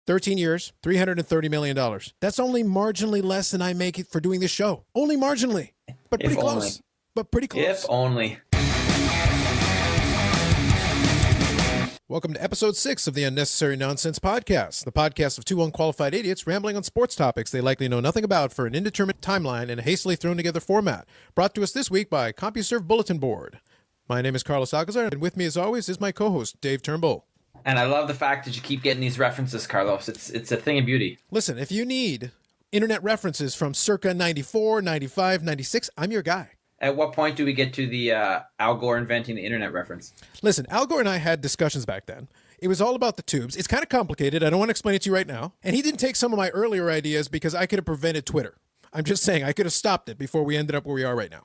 13 years, $330 million. That's only marginally less than I make it for doing this show. Only marginally, but pretty close. But pretty close. If only. Welcome to episode 6 of the Unnecessary Nonsense Podcast, the podcast of two unqualified idiots rambling on sports topics they likely know nothing about for an indeterminate timeline in a hastily thrown together format. Brought to us this week by CompuServe Bulletin Board. My name is Carlos Alcazar, and with me as always is my co-host, Dave Turnbull. And I love the fact that you keep getting these references, Carlos. It's a thing of beauty. Listen, if you need internet references from circa 94, 95, 96, I'm your guy. At what point do we get to the Al Gore inventing the internet reference? Listen, Al Gore and I had discussions back then. It was all about the tubes. It's kind of complicated. I don't want to explain it to you right now. And he didn't take some of my earlier ideas because I could have prevented Twitter. I'm just saying I could have stopped it before we ended up where we are right now.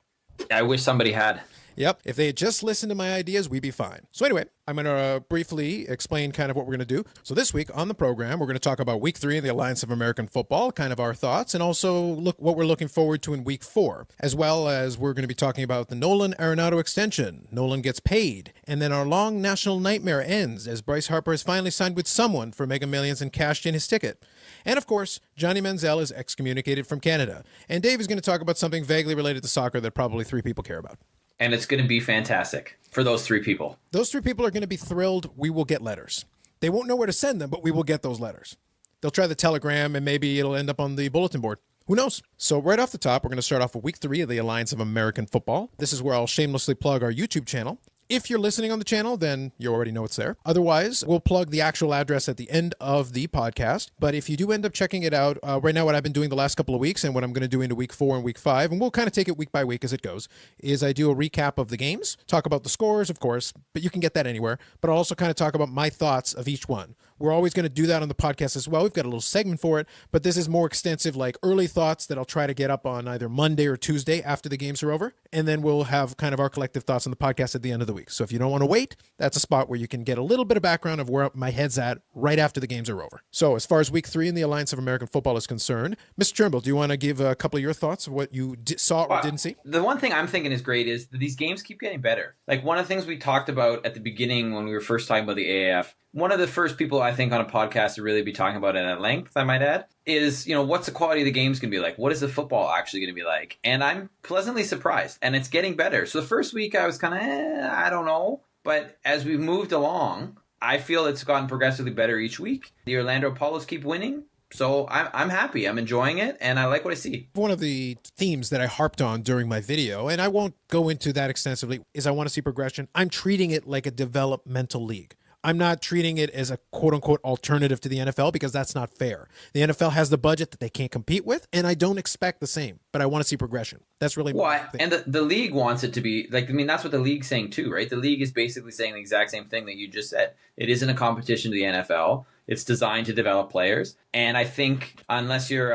I wish somebody had. Yep. If they had just listened to my ideas, we'd be fine. So anyway, I'm going to briefly explain kind of what we're going to do. So this week on the program, we're going to talk about Week 3 in the Alliance of American Football, kind of our thoughts, and also look what we're looking forward to in Week 4, as well as we're going to be talking about the Nolan Arenado extension. Nolan gets paid, and then our long national nightmare ends as Bryce Harper has finally signed with someone for Mega Millions and cashed in his ticket. And of course, Johnny Manziel is excommunicated from Canada. And Dave is going to talk about something vaguely related to soccer that probably 3 people care about. And it's going to be fantastic for those 3 people. Those 3 people are going to be thrilled. We will get letters. They won't know where to send them, but we will get those letters. They'll try the telegram, and maybe it'll end up on the bulletin board. Who knows? So right off the top, we're going to start off with Week 3 of the Alliance of American Football. This is where I'll shamelessly plug our YouTube channel. If you're listening on the channel, then you already know it's there. Otherwise, we'll plug the actual address at the end of the podcast. But if you do end up checking it out, right now what I've been doing the last couple of weeks and what I'm going to do into Week 4 and Week 5, and we'll kind of take it week by week as it goes, is I do a recap of the games, talk about the scores, of course, but you can get that anywhere. But I'll also kind of talk about my thoughts of each one. We're always going to do that on the podcast as well. We've got a little segment for it, but this is more extensive, like early thoughts that I'll try to get up on either Monday or Tuesday after the games are over. And then we'll have kind of our collective thoughts on the podcast at the end of the week. So if you don't want to wait, that's a spot where you can get a little bit of background of where my head's at right after the games are over. So as far as Week 3 in the Alliance of American Football is concerned, Mr. Turnbull, do you want to give a couple of your thoughts of what you saw or didn't see? The one thing I'm thinking is great is that these games keep getting better. Like one of the things we talked about at the beginning when we were first talking about the AAF, one of the first people I think on a podcast to really be talking about it at length, I might add, is, what's the quality of the games going to be like? What is the football actually going to be like? And I'm pleasantly surprised, and it's getting better. So the first week I was kind of, I don't know. But as we've moved along, I feel it's gotten progressively better each week. The Orlando Apollos keep winning. So I'm happy. I'm enjoying it, and I like what I see. One of the themes that I harped on during my video, and I won't go into that extensively, is I want to see progression. I'm treating it like a developmental league. I'm not treating it as a quote-unquote alternative to the NFL because that's not fair. The NFL has the budget that they can't compete with, and I don't expect the same, but I want to see progression. That's really my thing. And the league wants it to be, that's what the league's saying too, right? The league is basically saying the exact same thing that you just said. It isn't a competition to the NFL. It's designed to develop players. And I think unless you're,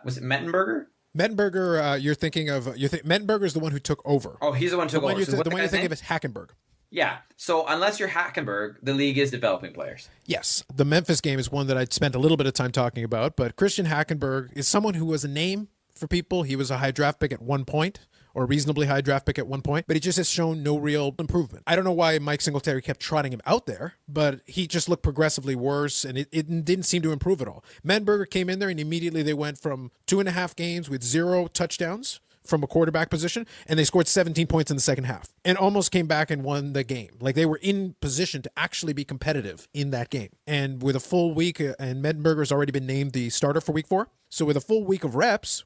was it Mettenberger? Mettenberger, you're thinking of, Mettenberger is the one who took over. Oh, he's the one who took over. The one you think of is Hackenberg. Yeah. So unless you're Hackenberg, the league is developing players. Yes. The Memphis game is one that I'd spent a little bit of time talking about, but Christian Hackenberg is someone who was a name for people. He was a high draft pick at one point, or a reasonably high draft pick at one point, but he just has shown no real improvement. I don't know why Mike Singletary kept trotting him out there, but he just looked progressively worse, and it didn't seem to improve at all. Mettenberger came in there, and immediately they went from 2.5 games with 0 touchdowns from a quarterback position, and they scored 17 points in the second half and almost came back and won the game. Like they were in position to actually be competitive in that game. And with a full week, and Mettenberger's already been named the starter for Week 4. So with a full week of reps,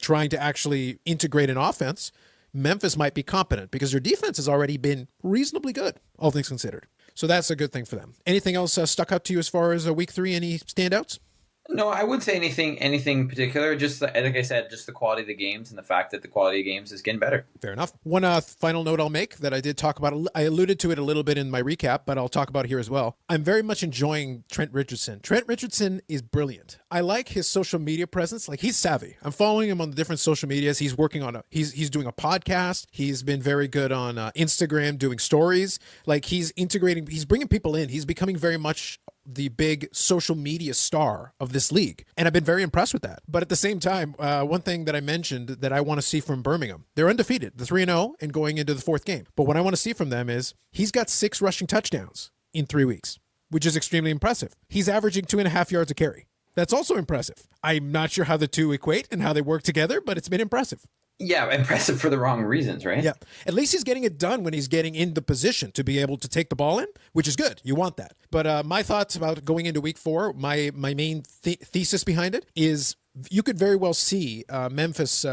trying to actually integrate an offense, Memphis might be competent because their defense has already been reasonably good, all things considered. So that's a good thing for them. Anything else stuck out to you as far as Week 3? Any standouts? No, I wouldn't say anything particular. Just like I said, just the quality of the games and the fact that the quality of games is getting better. Fair enough. One final note I'll make that I did talk about. I alluded to it a little bit in my recap, but I'll talk about it here as well. I'm very much enjoying Trent Richardson. Trent Richardson is brilliant. I like his social media presence. Like he's savvy. I'm following him on the different social medias. He's working on he's doing a podcast. He's been very good on Instagram doing stories. Like he's integrating. He's bringing people in. He's becoming very much the big social media star of this league. And I've been very impressed with that. But at the same time, one thing that I mentioned that I want to see from Birmingham, they're undefeated. They're 3-0 and going into the 4th game. But what I want to see from them is he's got 6 rushing touchdowns in 3 weeks. which is extremely impressive. He's averaging 2.5 yards a carry. That's also impressive. I'm not sure how the two equate and how they work together, but it's been impressive. Yeah, impressive for the wrong reasons, right? Yeah. At least he's getting it done when he's getting in the position to be able to take the ball in, which is good. You want that. But my thoughts about going into week 4, my main thesis behind it is you could very well see Memphis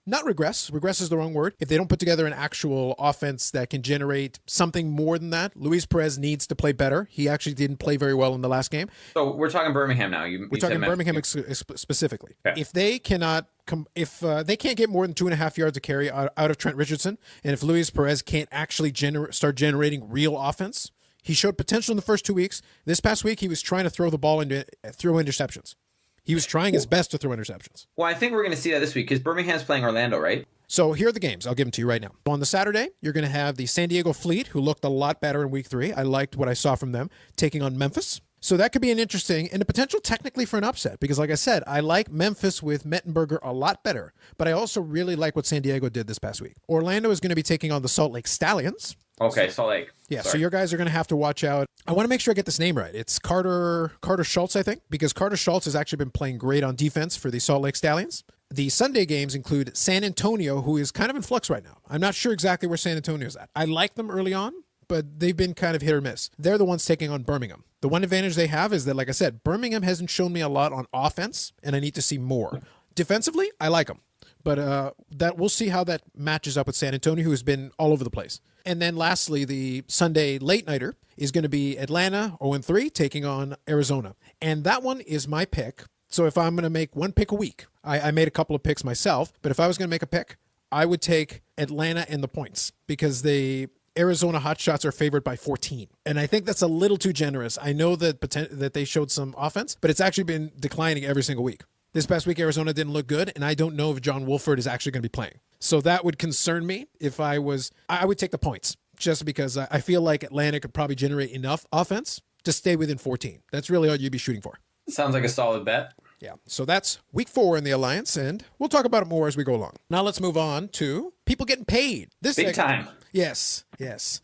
not regress. Regress is the wrong word. If they don't put together an actual offense that can generate something more than that, Luis Perez needs to play better. He actually didn't play very well in the last game. So we're talking Birmingham now. We're talking Birmingham specifically. Okay. If they cannot they can't get more than 2.5 yards a carry out of Trent Richardson, and if Luis Perez can't actually start generating real offense, he showed potential in the first 2 weeks. This past week, he was trying to throw the ball throw interceptions. He was trying his best to throw interceptions. Well, I think we're going to see that this week because Birmingham's playing Orlando, right? So here are the games. I'll give them to you right now. On the Saturday, you're going to have the San Diego Fleet, who looked a lot better in week 3. I liked what I saw from them, taking on Memphis. So that could be an interesting and a potential technically for an upset because, like I said, I like Memphis with Mettenberger a lot better, but I also really like what San Diego did this past week. Orlando is going to be taking on the Salt Lake Stallions. Okay, Salt Lake. Yeah, Sorry. So your guys are going to have to watch out. I want to make sure I get this name right. It's Carter Schultz, I think, because Carter Schultz has actually been playing great on defense for the Salt Lake Stallions. The Sunday games include San Antonio, who is kind of in flux right now. I'm not sure exactly where San Antonio's at. I like them early on, but they've been kind of hit or miss. They're the ones taking on Birmingham. The one advantage they have is that, like I said, Birmingham hasn't shown me a lot on offense, and I need to see more. Defensively, I like them. But that we'll see how that matches up with San Antonio, who has been all over the place. And then lastly, the Sunday late nighter is going to be Atlanta 0-3 taking on Arizona. And that one is my pick. So if I'm going to make one pick a week, I made a couple of picks myself, but if I was going to make a pick, I would take Atlanta and the points because the Arizona Hotshots are favored by 14. And I think that's a little too generous. I know that they showed some offense, but it's actually been declining every single week. This past week, Arizona didn't look good, and I don't know if John Wolford is actually going to be playing. So that would concern me if I would take the points, just because I feel like Atlanta could probably generate enough offense to stay within 14. That's really all you'd be shooting for. Sounds like a solid bet. Yeah, so that's week 4 in the Alliance, and we'll talk about it more as we go along. Now let's move on to people getting paid. Big time. Yes.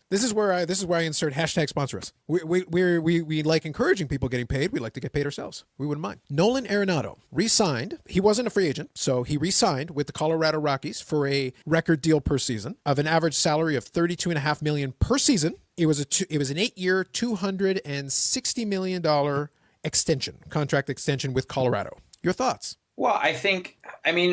This is where I insert hashtag sponsor us. We like encouraging people getting paid. We like to get paid ourselves. We wouldn't mind. Nolan Arenado re-signed. He wasn't a free agent, so he re-signed with the Colorado Rockies for a record deal per season of an average salary of $32.5 million per season. It was an 8-year, $260 million contract extension with Colorado. Your thoughts? Well,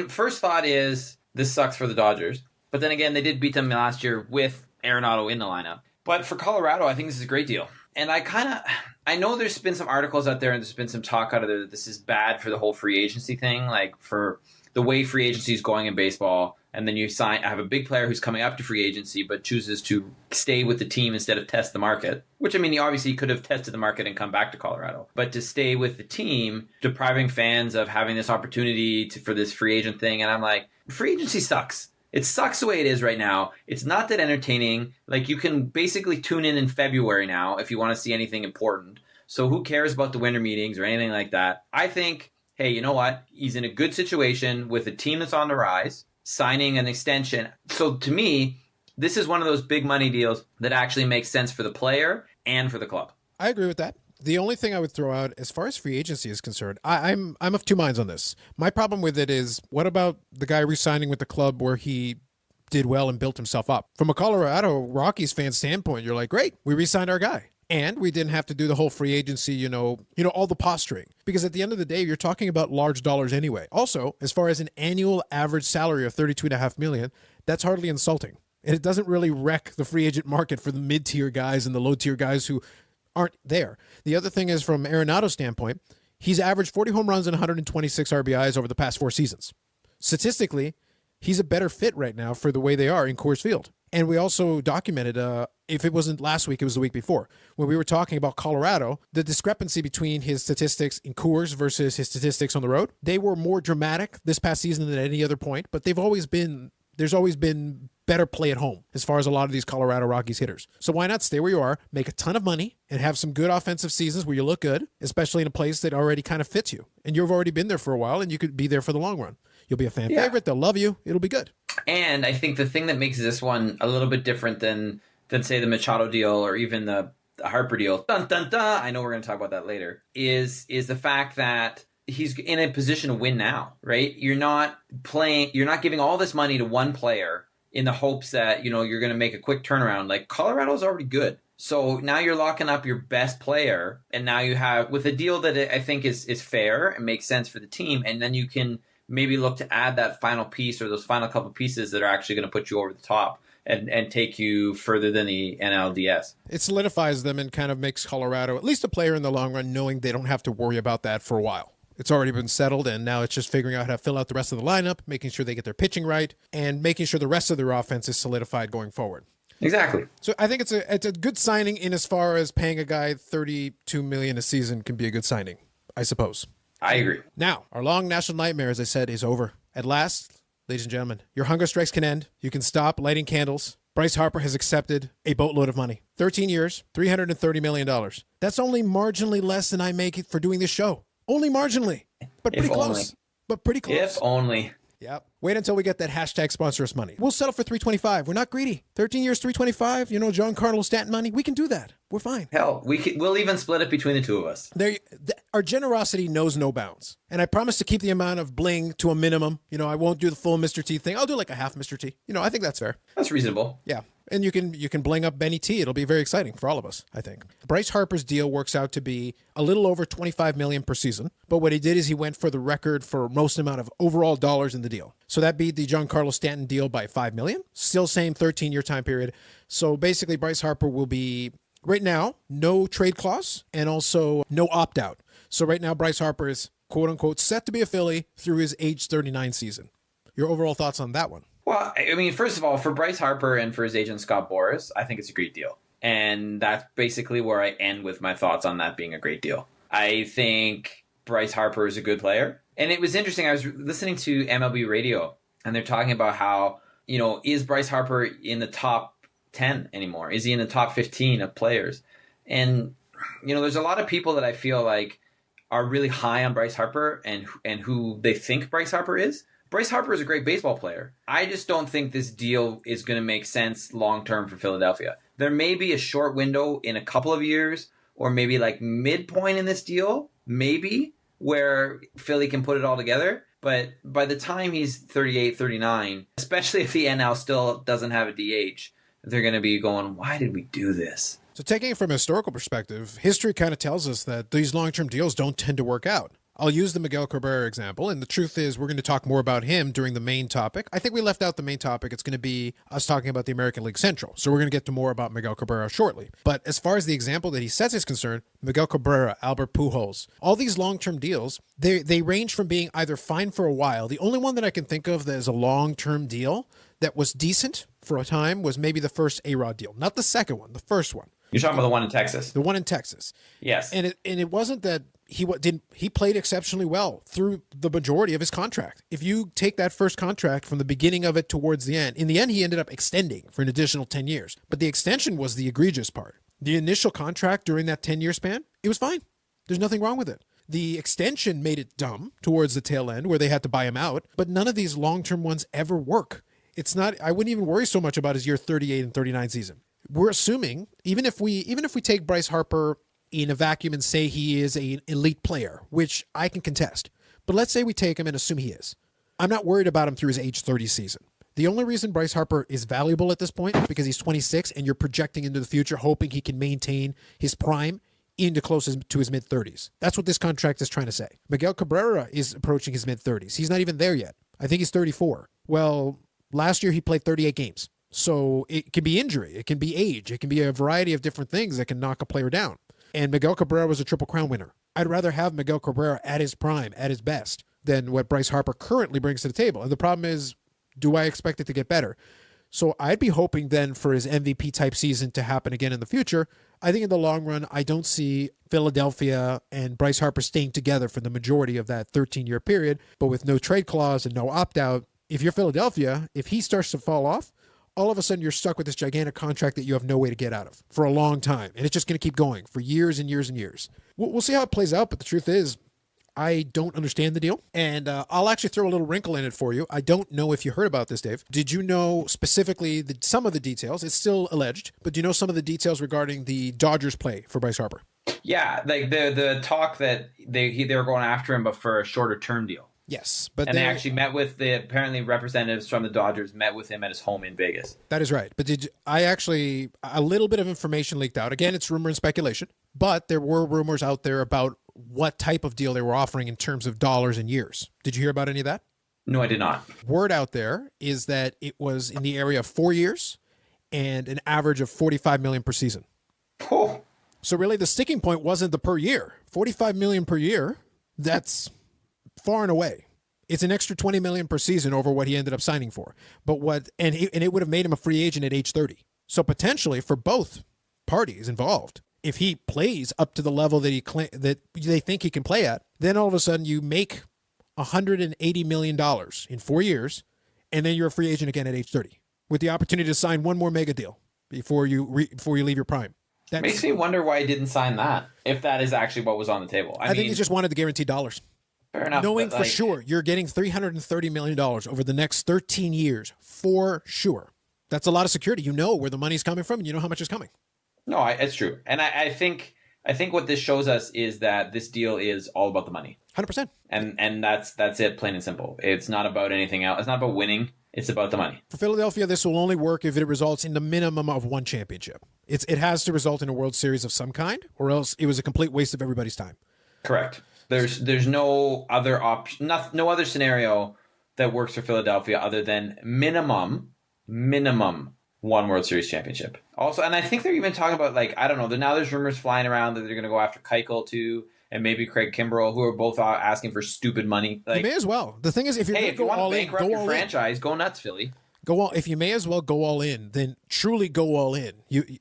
first thought is this sucks for the Dodgers. But then again, they did beat them last year with Arenado in the lineup. But for Colorado, I think this is a great deal. And I know there's been some articles out there and there's been some talk out of there that this is bad for the whole free agency thing, like for the way free agency is going in baseball. And then you have a big player who's coming up to free agency but chooses to stay with the team instead of test the market. Which, he obviously could have tested the market and come back to Colorado. But to stay with the team, depriving fans of having this opportunity for this free agent thing. And I'm like, free agency sucks. It sucks the way it is right now. It's not that entertaining. Like, you can basically tune in February now if you want to see anything important. So who cares about the winter meetings or anything like that? I think, hey, you know what? He's in a good situation with a team that's on the rise, signing an extension. So to me, this is one of those big money deals that actually makes sense for the player and for the club. I agree with that. The only thing I would throw out as far as free agency is concerned, I'm of two minds on this. My problem with it is, what about the guy re-signing with the club where he did well and built himself up? From a Colorado Rockies fan standpoint, you're like, great, we re-signed our guy. And we didn't have to do the whole free agency, all the posturing. Because at the end of the day, you're talking about large dollars anyway. Also, as far as an annual average salary of $32.5 million, that's hardly insulting. And it doesn't really wreck the free agent market for the mid-tier guys and the low-tier guys who aren't there. The other thing is, from Arenado's standpoint, he's averaged 40 home runs and 126 RBIs over the past 4 seasons. Statistically, he's a better fit right now for the way they are in Coors Field. And we also documented, if it wasn't last week, it was the week before, when we were talking about Colorado, the discrepancy between his statistics in Coors versus his statistics on the road. They were more dramatic this past season than at any other point, but there's always been better play at home as far as a lot of these Colorado Rockies hitters. So why not stay where you are, make a ton of money, and have some good offensive seasons where you look good, especially in a place that already kind of fits you. And you've already been there for a while, and you could be there for the long run. You'll be a fan favorite. They'll love you. It'll be good. And I think the thing that makes this one a little bit different than say, the Machado deal or even the the Harper deal, dun dun dun, I know we're going to talk about that later, is the fact that he's in a position to win now, right? You're not giving all this money to one player in the hopes that, you're going to make a quick turnaround. Like, Colorado's already good. So now you're locking up your best player, and now you have, with a deal that I think is fair and makes sense for the team, and then you can maybe look to add that final piece or those final couple pieces that are actually going to put you over the top and take you further than the NLDS. It solidifies them and kind of makes Colorado at least a player in the long run, knowing they don't have to worry about that for a while. It's already been settled, and now it's just figuring out how to fill out the rest of the lineup, making sure they get their pitching right, and making sure the rest of their offense is solidified going forward. Exactly. So I think it's a good signing in as far as paying a guy $32 million a season can be a good signing, I suppose. I agree. Now, our long national nightmare, as I said, is over. At last, ladies and gentlemen, your hunger strikes can end. You can stop lighting candles. Bryce Harper has accepted a boatload of money. 13 years, $330 million. That's only marginally less than I make it for doing this show. Only marginally, but pretty close. But pretty close. If only. Yep. Wait until we get that hashtag sponsor us money. We'll settle for $325. We're not greedy. 13 years, $325. Giancarlo Stanton money. We can do that. We're fine. Hell, we'll even split it between the two of us. Our generosity knows no bounds. And I promise to keep the amount of bling to a minimum. I won't do the full Mr. T thing. I'll do like a half Mr. T. I think that's fair. That's reasonable. Yeah. And you can bling up Benny T. It'll be very exciting for all of us, I think. Bryce Harper's deal works out to be a little over $25 million per season. But what he did is he went for the record for most amount of overall dollars in the deal. So that beat the Giancarlo Stanton deal by $5 million. Still same 13-year time period. So basically, Bryce Harper will be, right now, no trade clause and also no opt-out. So right now, Bryce Harper is, quote-unquote, set to be a Philly through his age 39 season. Your overall thoughts on that one? Well, I mean, first of all, for Bryce Harper and for his agent Scott Boras, I think it's a great deal. And that's basically where I end with my thoughts on that being a great deal. I think Bryce Harper is a good player. And it was interesting. I was listening to MLB radio, and they're talking about how, is Bryce Harper in the top 10 anymore? Is he in the top 15 of players? And, there's a lot of people that I feel like are really high on Bryce Harper and who they think Bryce Harper is. Bryce Harper is a great baseball player. I just don't think this deal is going to make sense long-term for Philadelphia. There may be a short window in a couple of years, or maybe like midpoint in this deal, maybe, where Philly can put it all together. But by the time he's 38, 39, especially if the NL still doesn't have a DH, they're going to be going, why did we do this? So taking it from a historical perspective, history kind of tells us that these long-term deals don't tend to work out. I'll use the Miguel Cabrera example, and the truth is we're going to talk more about him during the main topic. I think we left out the main topic. It's going to be us talking about the American League Central, so we're going to get to more about Miguel Cabrera shortly. But as far as the example that he sets is concerned, Miguel Cabrera, Albert Pujols, all these long-term deals, they range from being either fine for a while. The only one that I can think of that is a long-term deal that was decent for a time was maybe the first A-Rod deal. Not the second one, the first one. You're talking about the one in Texas. The one in Texas. Yes. And it wasn't that he played exceptionally well through the majority of his contract. If you take that first contract from the beginning of it towards the end, in the end he ended up extending for an additional 10 years. But the extension was the egregious part. The initial contract during that 10-year span, it was fine. There's nothing wrong with it. The extension made it dumb towards the tail end where they had to buy him out, but none of these long-term ones ever work. I wouldn't even worry so much about his year 38 and 39 season. We're assuming, even if we take Bryce Harper in a vacuum and say he is an elite player, which I can contest, but let's say we take him and assume he is. I'm not worried about him through his age 30 season. The only reason Bryce Harper is valuable at this point is because he's 26 and you're projecting into the future, hoping he can maintain his prime into close to his mid-30s. That's what this contract is trying to say. Miguel Cabrera is approaching his mid-30s. He's not even there yet. I think he's 34. Well, last year he played 38 games. So it can be injury, it can be age, it can be a variety of different things that can knock a player down. And Miguel Cabrera was a Triple Crown winner. I'd rather have Miguel Cabrera at his prime, at his best, than what Bryce Harper currently brings to the table. And the problem is, do I expect it to get better? So I'd be hoping then for his MVP type season to happen again in the future. I think in the long run, I don't see Philadelphia and Bryce Harper staying together for the majority of that 13-year period. But with no trade clause and no opt-out, if you're Philadelphia, if he starts to fall off, all of a sudden you're stuck with this gigantic contract that you have no way to get out of for a long time. And it's just going to keep going for years and years and years. We'll see how it plays out. But the truth is, I don't understand the deal. And I'll actually throw a little wrinkle in it for you. I don't know if you heard about this, Dave. Did you know specifically some of the details? It's still alleged, but do you know some of the details regarding the Dodgers play for Bryce Harper? Yeah, like the talk that they were going after him, but for a shorter term deal. Yes, but they actually met with apparently representatives from the Dodgers met with him at his home in Vegas. That is right. But a little bit of information leaked out. Again, it's rumor and speculation, but there were rumors out there about what type of deal they were offering in terms of dollars and years. Did you hear about any of that? No, I did not. Word out there is that it was in the area of 4 years and an average of $45 million per season. Oh. So really the sticking point wasn't the per year. $45 million per year, that's far and away. It's an extra $20 million per season over what he ended up signing for. But it would have made him a free agent at age 30. So potentially for both parties involved, if he plays up to the level that they think he can play at, then all of a sudden you make $180 million in 4 years, and then you're a free agent again at age 30 with the opportunity to sign one more mega deal before you leave your prime. That makes me wonder why he didn't sign that, if that is actually what was on the table. I think he just wanted the guaranteed dollars. Fair enough. Knowing for sure you're getting $330 million over the next 13 years, for sure. That's a lot of security. You know where the money's coming from, and you know how much is coming. No, it's true. And I think what this shows us is that this deal is all about the money. 100%. And that's it, plain and simple. It's not about anything else. It's not about winning. It's about the money. For Philadelphia, this will only work if it results in the minimum of one championship. It has to result in a World Series of some kind, or else it was a complete waste of everybody's time. Correct. There's no other option, no other scenario that works for Philadelphia other than minimum one World Series championship. Also, and I think they're even talking about, like, I don't know, now there's rumors flying around that they're going to go after Keuchel too, and maybe Craig Kimbrell, who are both asking for stupid money. Like, you may as well. The thing is, if you want to bankrupt your franchise, go nuts, Philly. If you may as well go all in, then truly go all in.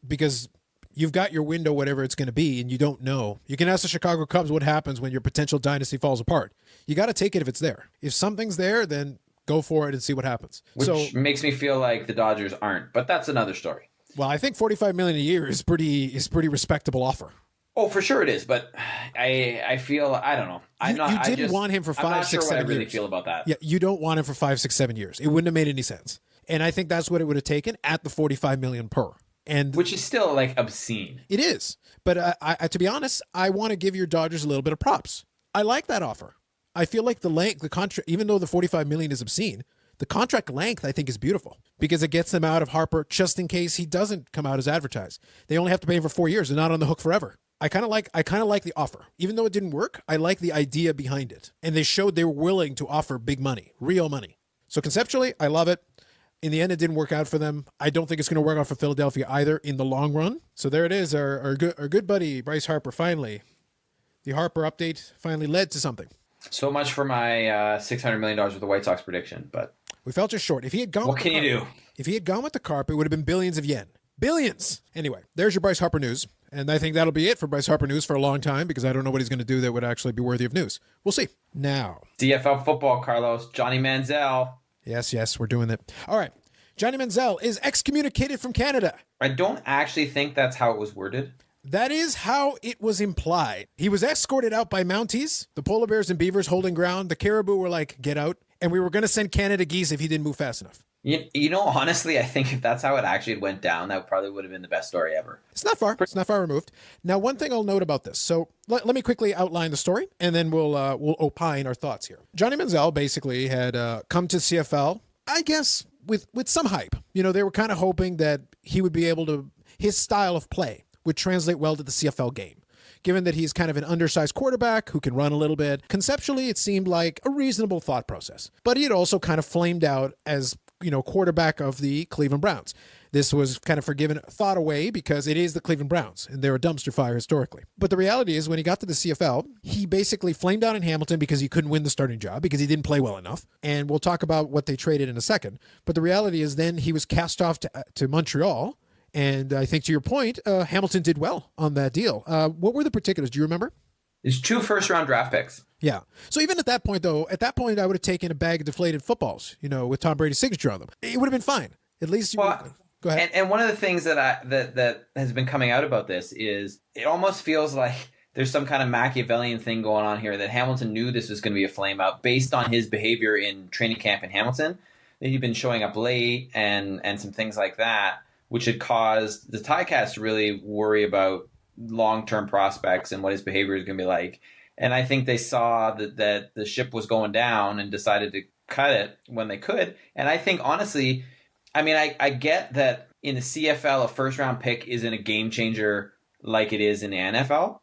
Because you've got your window, whatever it's going to be, and you don't know. You can ask the Chicago Cubs what happens when your potential dynasty falls apart. You got to take it if it's there. If something's there, then go for it and see what happens. Which makes me feel like the Dodgers aren't, but that's another story. Well, I think $45 million a year is pretty respectable offer. Oh, for sure it is, but I feel, I don't know. You didn't want him for 5, 6, 7 years. I'm not sure what I really feel about that. Yeah, you don't want him for 5, 6, 7 years. It wouldn't have made any sense. And I think that's what it would have taken at the $45 million per. And which is still like obscene. It is. But I to be honest, I want to give your Dodgers a little bit of props. I like that offer. I feel like the contract, even though the $45 million is obscene, the contract length I think is beautiful because it gets them out of Harper just in case he doesn't come out as advertised. They only have to pay him for 4 years. They're not on the hook forever. I kind of like the offer. Even though it didn't work, I like the idea behind it. And they showed they were willing to offer big money, real money. So conceptually, I love it. In the end, it didn't work out for them. I don't think it's going to work out for Philadelphia either in the long run. So there it is. Our good buddy, Bryce Harper, finally. The Harper update finally led to something. So much for my $600 million with the White Sox prediction, but we fell just short. If he had gone, what can you do? If he had gone with the carp, it would have been billions of yen. Billions. Anyway, there's your Bryce Harper news. And I think that'll be it for Bryce Harper news for a long time because I don't know what he's going to do that would actually be worthy of news. We'll see. Now. DFL football, Carlos. Johnny Manziel. Yes, we're doing it. All right. Johnny Manziel is excommunicated from Canada. I don't actually think that's how it was worded. That is how it was implied. He was escorted out by Mounties, the polar bears and beavers holding ground. The caribou were like, get out. And we were going to send Canada geese if he didn't move fast enough. You know, honestly, I think if that's how it actually went down, that probably would have been the best story ever. It's not far. It's not far removed. Now, one thing I'll note about this. So let me quickly outline the story, and then we'll opine our thoughts here. Johnny Manziel basically had come to CFL, I guess, with some hype. You know, they were kind of hoping that he would be able to, his style of play would translate well to the CFL game. Given that he's kind of an undersized quarterback who can run a little bit, conceptually it seemed like a reasonable thought process. But he had also kind of flamed out as, quarterback of the Cleveland Browns. This was kind of forgiven thought away because it is the Cleveland Browns and they're a dumpster fire historically. But the reality is when he got to the CFL, he basically flamed out in Hamilton because he couldn't win the starting job because he didn't play well enough. And we'll talk about what they traded in a second. But the reality is then he was cast off to Montreal. And I think to your point, Hamilton did well on that deal. What were the particulars? Do you remember? It's 2 first-round draft picks. Yeah. So even at that point, I would have taken a bag of deflated footballs, with Tom Brady's signature on them. It would have been fine. At least go ahead. And one of the things that has been coming out about this is it almost feels like there's some kind of Machiavellian thing going on here, that Hamilton knew this was going to be a flame out based on his behavior in training camp in Hamilton. That he'd been showing up late and some things like that, which had caused the Ticats to really worry about long-term prospects and what his behavior is going to be like. And I think they saw that the ship was going down and decided to cut it when they could. And I think, honestly, I mean, I get that in the CFL, a first-round pick isn't a game changer like it is in the NFL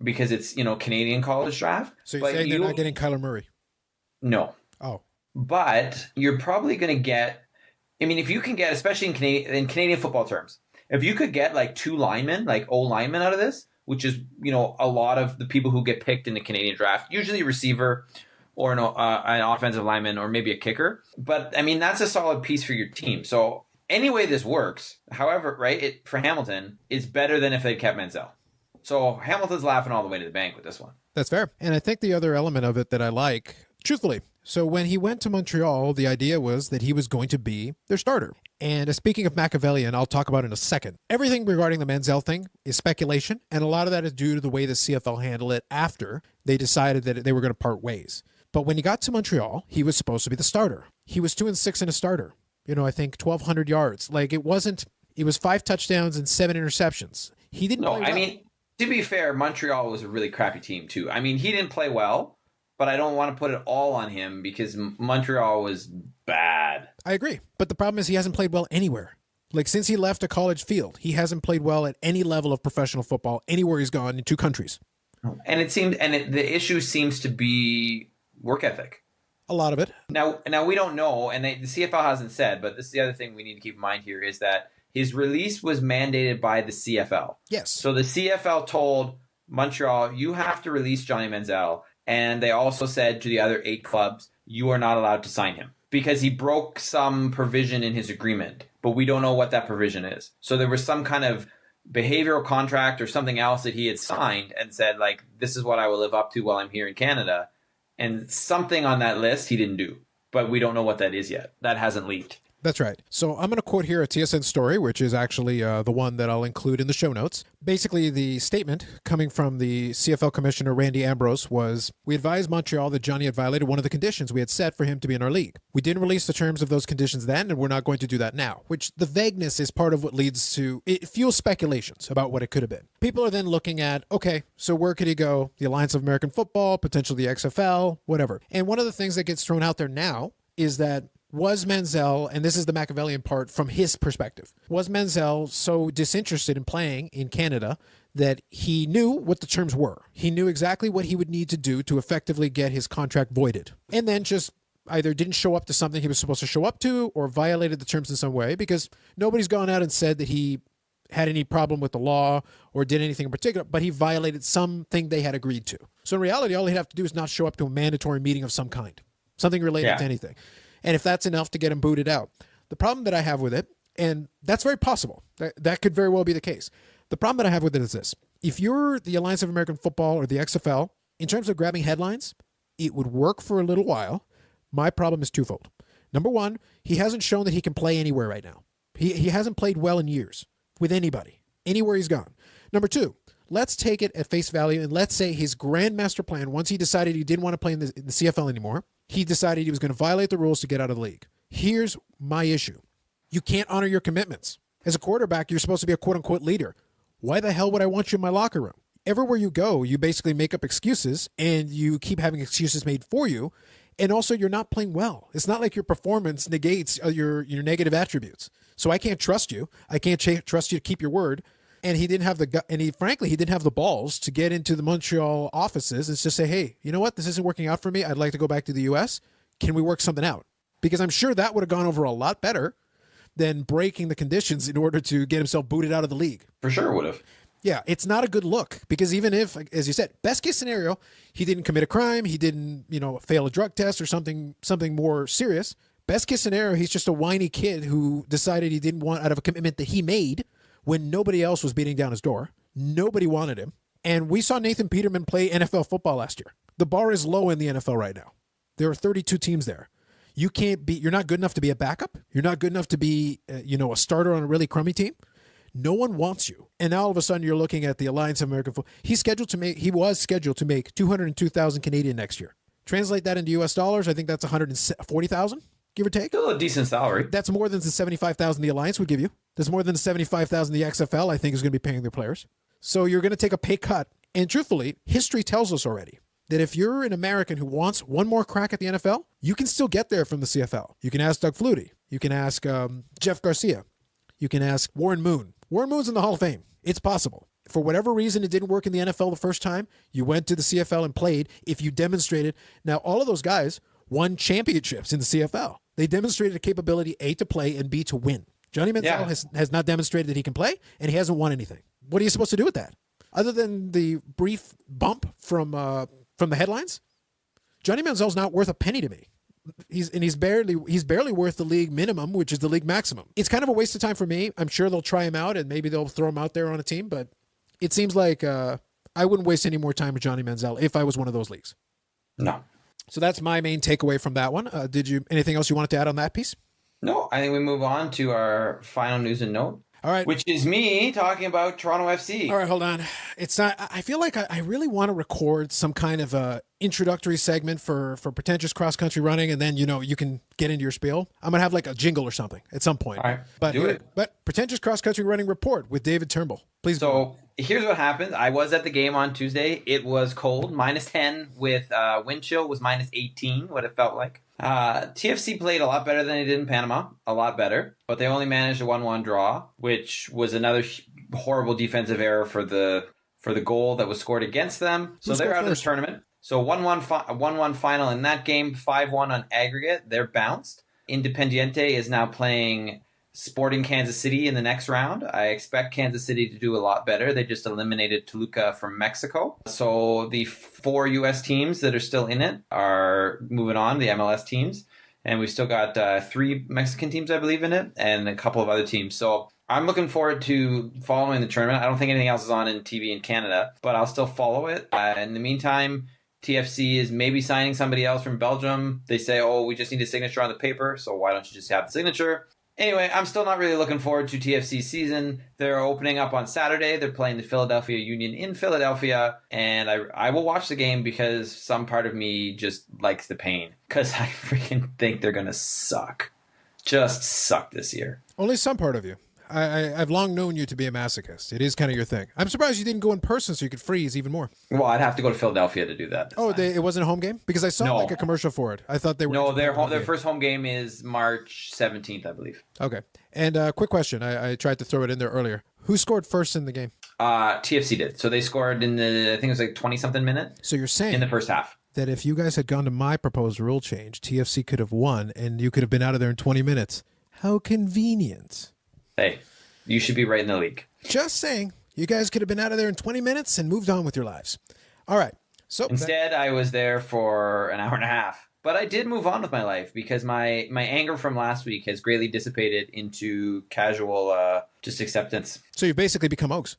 because it's, Canadian college draft. So you're saying they're not getting Kyler Murray? No. Oh. But you're probably going to get, I mean, if you can get, especially in Canadian football terms, if you could get like 2 linemen, like O-linemen out of this, which is, a lot of the people who get picked in the Canadian draft, usually a receiver or an offensive lineman or maybe a kicker. But, I mean, that's a solid piece for your team. So any way this works, however, right, for Hamilton, is better than if they kept Manziel. So Hamilton's laughing all the way to the bank with this one. That's fair. And I think the other element of it that I like, truthfully, so when he went to Montreal, the idea was that he was going to be their starter. And speaking of Machiavellian, I'll talk about in a second. Everything regarding the Manziel thing is speculation, and a lot of that is due to the way the CFL handled it after they decided that they were going to part ways. But when he got to Montreal, he was supposed to be the starter. He was 2-6 in a starter. I think 1,200 yards. Like, it was 5 touchdowns and 7 interceptions. He didn't play well. I mean, to be fair, Montreal was a really crappy team, too. I mean, he didn't play well, but I don't want to put it all on him because Montreal was bad. I agree. But the problem is he hasn't played well anywhere. Like, since he left a college field, he hasn't played well at any level of professional football anywhere he's gone in 2 countries. And the issue seems to be work ethic. A lot of it. Now we don't know, and the CFL hasn't said, but this is the other thing we need to keep in mind here is that his release was mandated by the CFL. Yes. So the CFL told Montreal, you have to release Johnny Manziel. And they also said to the other 8 clubs, you are not allowed to sign him because he broke some provision in his agreement, but we don't know what that provision is. So there was some kind of behavioral contract or something else that he had signed and said, like, this is what I will live up to while I'm here in Canada. And something on that list he didn't do, but we don't know what that is yet. That hasn't leaked. That's right. So I'm going to quote here a TSN story, which is actually the one that I'll include in the show notes. Basically, the statement coming from the CFL Commissioner Randy Ambrose was, we advised Montreal that Johnny had violated one of the conditions we had set for him to be in our league. We didn't release the terms of those conditions then, and we're not going to do that now, which the vagueness is part of what leads to, it fuels speculations about what it could have been. People are then looking at, okay, so where could he go? The Alliance of American Football, potentially the XFL, whatever. And one of the things that gets thrown out there now is that was Manziel, and this is the Machiavellian part from his perspective, was Manziel so disinterested in playing in Canada that he knew what the terms were? He knew exactly what he would need to do to effectively get his contract voided, and then just either didn't show up to something he was supposed to show up to or violated the terms in some way, because nobody's gone out and said that he had any problem with the law or did anything in particular, but he violated something they had agreed to. So in reality, all he'd have to do is not show up to a mandatory meeting of some kind, something related to anything. And if that's enough to get him booted out. The problem that I have with it, and that's very possible, that could very well be the case. The problem that I have with it is this. If you're the Alliance of American Football or the XFL, in terms of grabbing headlines, it would work for a little while. My problem is twofold. Number one, he hasn't shown that he can play anywhere right now. He hasn't played well in years with anybody, anywhere he's gone. Number two, let's take it at face value, and let's say his grand master plan, once he decided he didn't want to play in the CFL anymore, he decided he was going to violate the rules to get out of the league. Here's my issue. You can't honor your commitments. As a quarterback, you're supposed to be a quote-unquote leader. Why the hell would I want you in my locker room? Everywhere you go, you basically make up excuses, and you keep having excuses made for you, and also you're not playing well. It's not like your performance negates your negative attributes. So I can't trust you. I can't trust you to keep your word. And he didn't have frankly, he didn't have the balls to get into the Montreal offices and just say, hey, you know what? This isn't working out for me. I'd like to go back to the U.S. Can we work something out? Because I'm sure that would have gone over a lot better than breaking the conditions in order to get himself booted out of the league. For sure it would have. Yeah, it's not a good look because even if, as you said, best case scenario, he didn't commit a crime, he didn't, fail a drug test or something more serious. Best case scenario, he's just a whiny kid who decided he didn't want out of a commitment that he made when nobody else was beating down his door. Nobody wanted him. And we saw Nathan Peterman play NFL football last year. The bar is low in the NFL right now. There are 32 teams there. You're not good enough to be a backup. You're not good enough to be, a starter on a really crummy team. No one wants you. And now all of a sudden you're looking at the Alliance of American Football. He was scheduled to make 202,000 Canadian next year. Translate that into US dollars, I think that's 140,000, give or take. Still a decent salary. That's more than the 75,000 the Alliance would give you. That's more than the 75,000 the XFL I think is going to be paying their players. So you're going to take a pay cut. And truthfully, history tells us already that if you're an American who wants one more crack at the NFL, you can still get there from the CFL. You can ask Doug Flutie. You can ask Jeff Garcia. You can ask Warren Moon. Warren Moon's in the Hall of Fame. It's possible. For whatever reason it didn't work in the NFL the first time, you went to the CFL and played if you demonstrated. Now, all of those guys won championships in the CFL. They demonstrated a capability, A, to play, and B, to win. Johnny Manziel has not demonstrated that he can play, and he hasn't won anything. What are you supposed to do with that? Other than the brief bump from the headlines, Johnny Manziel's not worth a penny to me. He's barely worth the league minimum, which is the league maximum. It's kind of a waste of time for me. I'm sure they'll try him out and maybe they'll throw him out there on a team, but it seems like I wouldn't waste any more time with Johnny Manziel if I was one of those leagues. No. So that's my main takeaway from that one. Anything else you wanted to add on that piece? No, I think we move on to our final news and note. All right. Which is me talking about Toronto FC. All right, hold on. It's not. I feel like I really want to record some kind of introductory segment for pretentious cross country running, and then you can get into your spiel. I'm gonna have like a jingle or something at some point. All right, do it. But pretentious cross country running report with David Turnbull. Please. So here's what happened. I was at the game on Tuesday. It was cold, -10 with wind chill was -18. What it felt like. TFC played a lot better than they did in Panama, a lot better, but they only managed a 1-1 draw, which was another horrible defensive error for the goal that was scored against them. So they're out of the tournament. So 1-1 final in that game, 5-1 on aggregate. They're bounced. Independiente is now playing Sporting Kansas City in the next round. I expect Kansas City to do a lot better. They just eliminated Toluca from Mexico. So the 4 U.S. teams that are still in it are moving on, the MLS teams. And we've still got 3 Mexican teams, I believe, in it, and a couple of other teams. So I'm looking forward to following the tournament. I don't think anything else is on in TV in Canada, but I'll still follow it. In the meantime, TFC is maybe signing somebody else from Belgium. They say, we just need a signature on the paper, so why don't you just have the signature? Anyway, I'm still not really looking forward to TFC's season. They're opening up on Saturday. They're playing the Philadelphia Union in Philadelphia. And I will watch the game because some part of me just likes the pain. Because I freaking think they're going to suck. Just suck this year. Only some part of you. I've long known you to be a masochist. It is kind of your thing. I'm surprised you didn't go in person so you could freeze even more. Well, I'd have to go to Philadelphia to do that. It wasn't a home game? Because I saw like a commercial for it. I thought they were. No, their first home game is March 17th, I believe. Okay. And quick question. I tried to throw it in there earlier. Who scored first in the game? TFC did. So they scored in I think it was like 20-something minute. So you're saying in the first half that if you guys had gone to my proposed rule change, TFC could have won and you could have been out of there in 20 minutes. How convenient. Hey. You should be right in the league. Just saying. You guys could have been out of there in 20 minutes and moved on with your lives. All right. So instead, I was there for an hour and a half. But I did move on with my life because my anger from last week has greatly dissipated into casual just acceptance. So you basically become Oaks.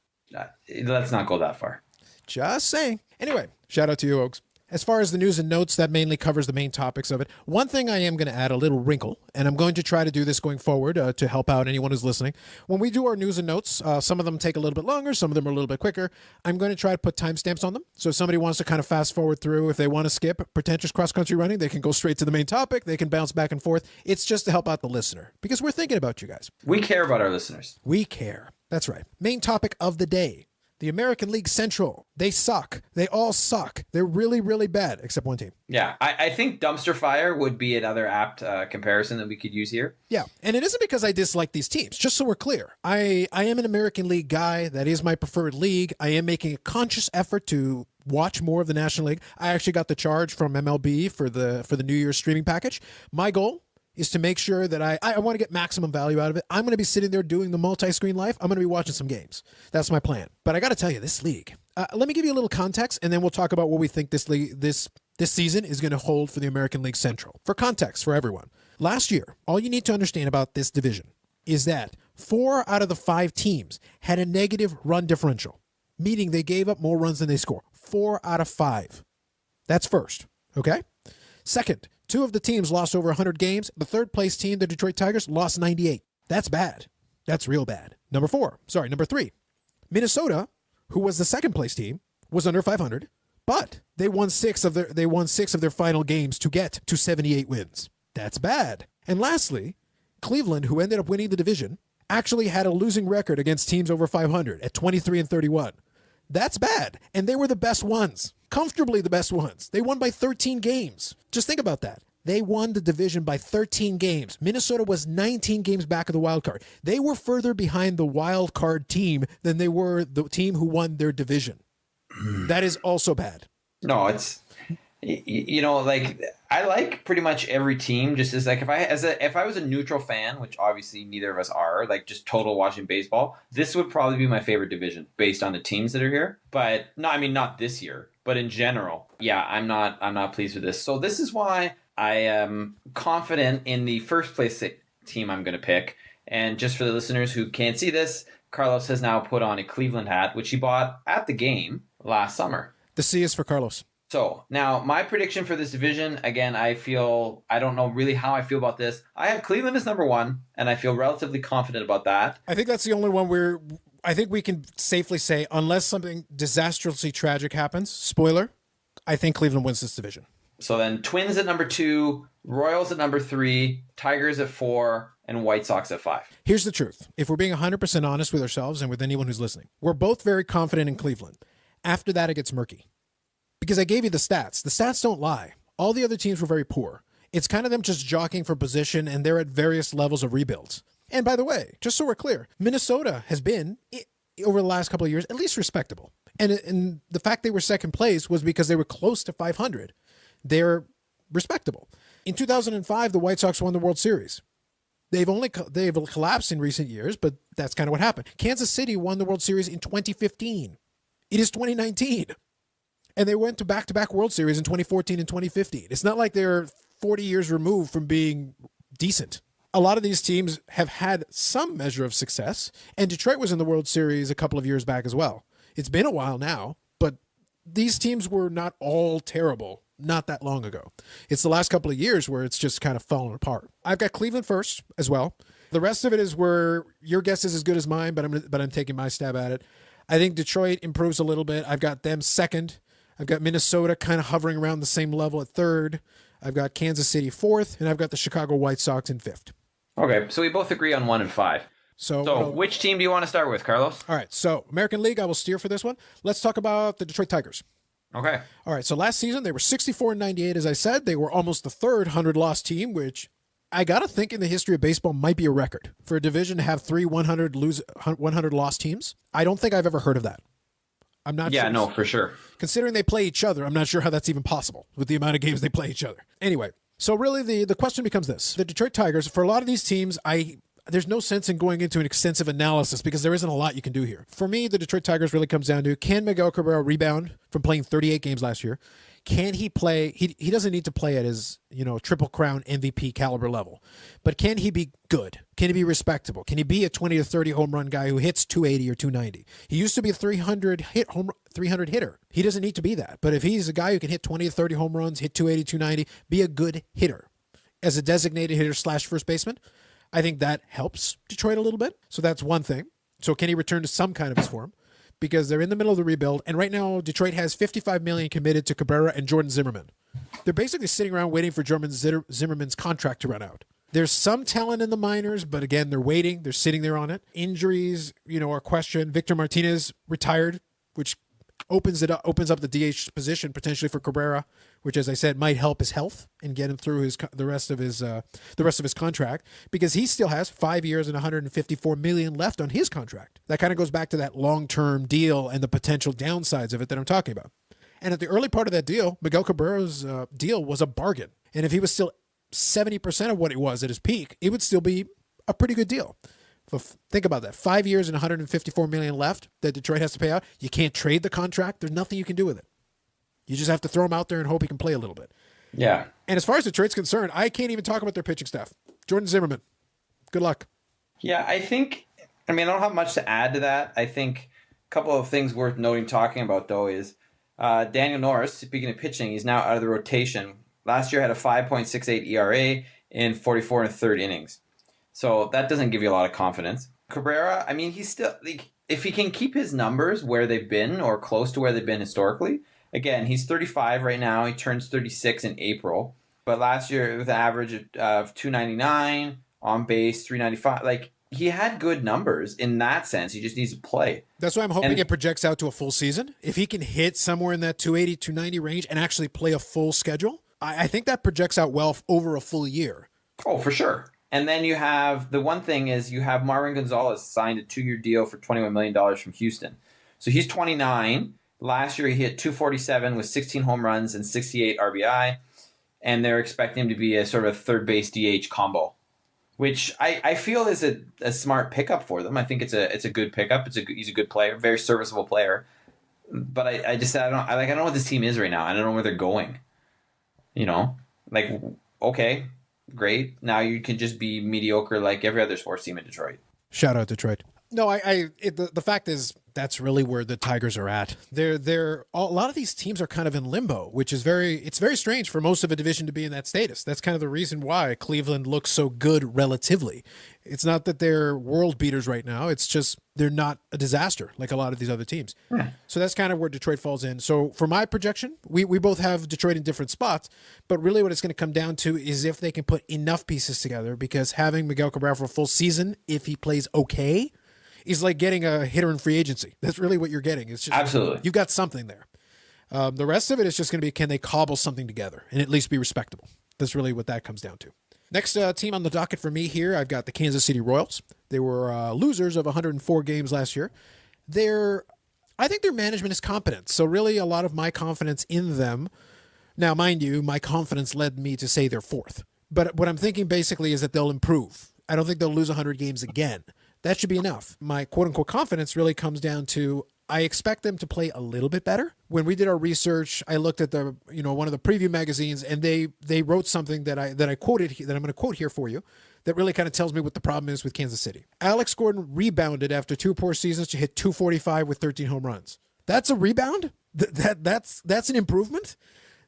Let's not go that far. Just saying. Anyway, shout out to you, Oaks. As far as the news and notes, that mainly covers the main topics of it. One thing I am going to add a little wrinkle, and I'm going to try to do this going forward to help out anyone who's listening. When we do our news and notes, some of them take a little bit longer, some of them are a little bit quicker. I'm going to try to put timestamps on them. So if somebody wants to kind of fast forward through, if they want to skip pretentious cross-country running, they can go straight to the main topic. They can bounce back and forth. It's just to help out the listener because we're thinking about you guys. We care about our listeners. We care. That's right. Main topic of the day. The American League Central, they suck. They all suck. They're really, really bad, except one team. Yeah, I think dumpster fire would be another apt comparison that we could use here. Yeah, and it isn't because I dislike these teams, just so we're clear. I am an American League guy. That is my preferred league. I am making a conscious effort to watch more of the National League. I actually got the charge from MLB for the New Year's streaming package. My goal is to make sure that I want to get maximum value out of it. I'm going to be sitting there doing the multi-screen life. I'm going to be watching some games. That's my plan. But I got to tell you, this league, let me give you a little context, and then we'll talk about what we think this league, this season is going to hold for the American League Central. For context, for everyone. Last year, all you need to understand about this division is that 4 out of the 5 teams had a negative run differential, meaning they gave up more runs than they score. 4 out of 5. That's first, okay? Second, 2 of the teams lost over 100 games. The third place team, the Detroit Tigers, lost 98. That's bad. That's real bad. Number 3. Minnesota, who was the second place team, was under 500, but they won six of their final games to get to 78 wins. That's bad. And lastly, Cleveland, who ended up winning the division, actually had a losing record against teams over 500 at 23-31. That's bad. And they were the best ones, comfortably the best ones. They won by 13 games. Just think about that. They won the division by 13 games. Minnesota was 19 games back of the wild card. They were further behind the wild card team than they were the team who won their division. That is also bad. No, it's, like, I like pretty much every team. Just as like, if I was a neutral fan, which obviously neither of us are, like just total watching baseball, this would probably be my favorite division based on the teams that are here. But no, I mean, not this year, but in general, yeah, I'm not pleased with this. So this is why I am confident in the first place team I'm going to pick. And just for the listeners who can't see this, Carlos has now put on a Cleveland hat, which he bought at the game last summer. The C is for Carlos. So now my prediction for this division, again, I don't know really how I feel about this. I have Cleveland as number 1, and I feel relatively confident about that. I think that's the only one where I think we can safely say, unless something disastrously tragic happens, spoiler, I think Cleveland wins this division. So then Twins at number 2, Royals at number 3, Tigers at 4, and White Sox at 5. Here's the truth. If we're being 100% honest with ourselves and with anyone who's listening, we're both very confident in Cleveland. After that, it gets murky. Because I gave you the stats. The stats don't lie. All the other teams were very poor. It's kind of them just jockeying for position, and they're at various levels of rebuilds. And by the way, just so we're clear, Minnesota has been, over the last couple of years, at least respectable. And the fact they were second place was because they were close to 500. They're respectable. In 2005, the White Sox won the World Series. They've collapsed in recent years, but that's kind of what happened. Kansas City won the World Series in 2015. It is 2019. And they went to back-to-back World Series in 2014 and 2015. It's not like they're 40 years removed from being decent. A lot of these teams have had some measure of success, and Detroit was in the World Series a couple of years back as well. It's been a while now, but these teams were not all terrible not that long ago. It's the last couple of years where it's just kind of fallen apart. I've got Cleveland first as well. The rest of it is where your guess is as good as mine, but I'm taking my stab at it. I think Detroit improves a little bit. I've got them second. I've got Minnesota kind of hovering around the same level at third. I've got Kansas City fourth, and I've got the Chicago White Sox in fifth. Okay, so we both agree on 1 and 5. So which team do you want to start with, Carlos? All right, so American League, I will steer for this one. Let's talk about the Detroit Tigers. Okay. All right, so last season they were 64-98, as I said. They were almost the third 100-loss team, which I got to think in the history of baseball might be a record for a division to have 3 100-loss teams. I don't think I've ever heard of that. I'm not sure. Yeah, no, for sure. Considering they play each other, I'm not sure how that's even possible with the amount of games they play each other. Anyway, so really the question becomes this. The Detroit Tigers, for a lot of these teams, there's no sense in going into an extensive analysis because there isn't a lot you can do here. For me, the Detroit Tigers really comes down to, can Miguel Cabrera rebound from playing 38 games last year? Can he play? He doesn't need to play at his, Triple Crown MVP caliber level, but can he be good? Can he be respectable? Can he be a 20 to 30 home run guy who hits 280 or 290? He used to be a 300 hitter. He doesn't need to be that. But if he's a guy who can hit 20 to 30 home runs, hit 280, 290, be a good hitter as a designated hitter / first baseman, I think that helps Detroit a little bit. So that's one thing. So can he return to some kind of his form? Because they're in the middle of the rebuild, and right now Detroit has $55 million committed to Cabrera and Jordan Zimmermann. They're basically sitting around waiting for Jordan Zimmerman's contract to run out. There's some talent in the minors, but again, they're waiting. They're sitting there on it. Injuries, are questioned. Victor Martinez retired, which opens up the DH position potentially for Cabrera, which, as I said, might help his health and get him through the rest of his contract, because he still has 5 years and $154 million left on his contract. That kind of goes back to that long-term deal and the potential downsides of it that I'm talking about. And at the early part of that deal, Miguel Cabrera's deal was a bargain. And if he was still 70% of what he was at his peak, it would still be a pretty good deal. So think about that. 5 years and $154 million left that Detroit has to pay out. You can't trade the contract. There's nothing you can do with it. You just have to throw him out there and hope he can play a little bit. Yeah. And as far as Detroit's concerned, I can't even talk about their pitching staff. Jordan Zimmermann, good luck. Yeah, I don't have much to add to that. I think a couple of things worth talking about, though, is Daniel Norris, speaking of pitching, he's now out of the rotation. Last year had a 5.68 ERA in 44 and third innings. So that doesn't give you a lot of confidence. Cabrera, I mean, he's still, like, if he can keep his numbers where they've been or close to where they've been historically, again, he's 35 right now. He turns 36 in April. But last year, with an average of 299, on base 395, like, he had good numbers in that sense. He just needs to play. That's why I'm hoping it projects out to a full season. If he can hit somewhere in that 280, 290 range and actually play a full schedule, I think that projects out well over a full year. Oh, for sure. And then you have, the one thing is you have Marwin Gonzalez signed a 2-year deal for $21 million from Houston. So he's 29. Last year he hit 247 with 16 home runs and 68 RBI. And they're expecting him to be a sort of third base DH combo, which I feel is a smart pickup for them. I think it's a good pickup. He's a good player, very serviceable player. But I don't know what this team is right now. I don't know where they're going. You know, like, okay, great. Now you can just be mediocre like every other sports team in Detroit. Shout out Detroit. No, the fact is that's really where the Tigers are at. A lot of these teams are kind of in limbo, which is very strange for most of a division to be in that status. That's kind of the reason why Cleveland looks so good relatively. It's not that they're world beaters right now. It's just they're not a disaster like a lot of these other teams. Yeah. So that's kind of where Detroit falls in. So for my projection, we both have Detroit in different spots, but really what it's going to come down to is if they can put enough pieces together, because having Miguel Cabrera for a full season, if he plays okay, is like getting a hitter in free agency. That's really what you're getting. It's just absolutely, you got something there. The rest of it is just going to be, can they cobble something together and at least be respectable? That's really what that comes down to. Next team on the docket for me here, I've got the Kansas City Royals. They were losers of 104 games last year. I think their management is competent. So really a lot of my confidence in them. Now, mind you, my confidence led me to say they're fourth. But what I'm thinking basically is that they'll improve. I don't think they'll lose 100 games again. That should be enough. My quote-unquote confidence really comes down to I expect them to play a little bit better. When we did our research, I looked at one of the preview magazines, and they wrote something that I quoted, that I'm going to quote here for you, that really kind of tells me what the problem is with Kansas City. Alex Gordon rebounded after 2 poor seasons to hit 245 with 13 home runs. That's a rebound? That's an improvement?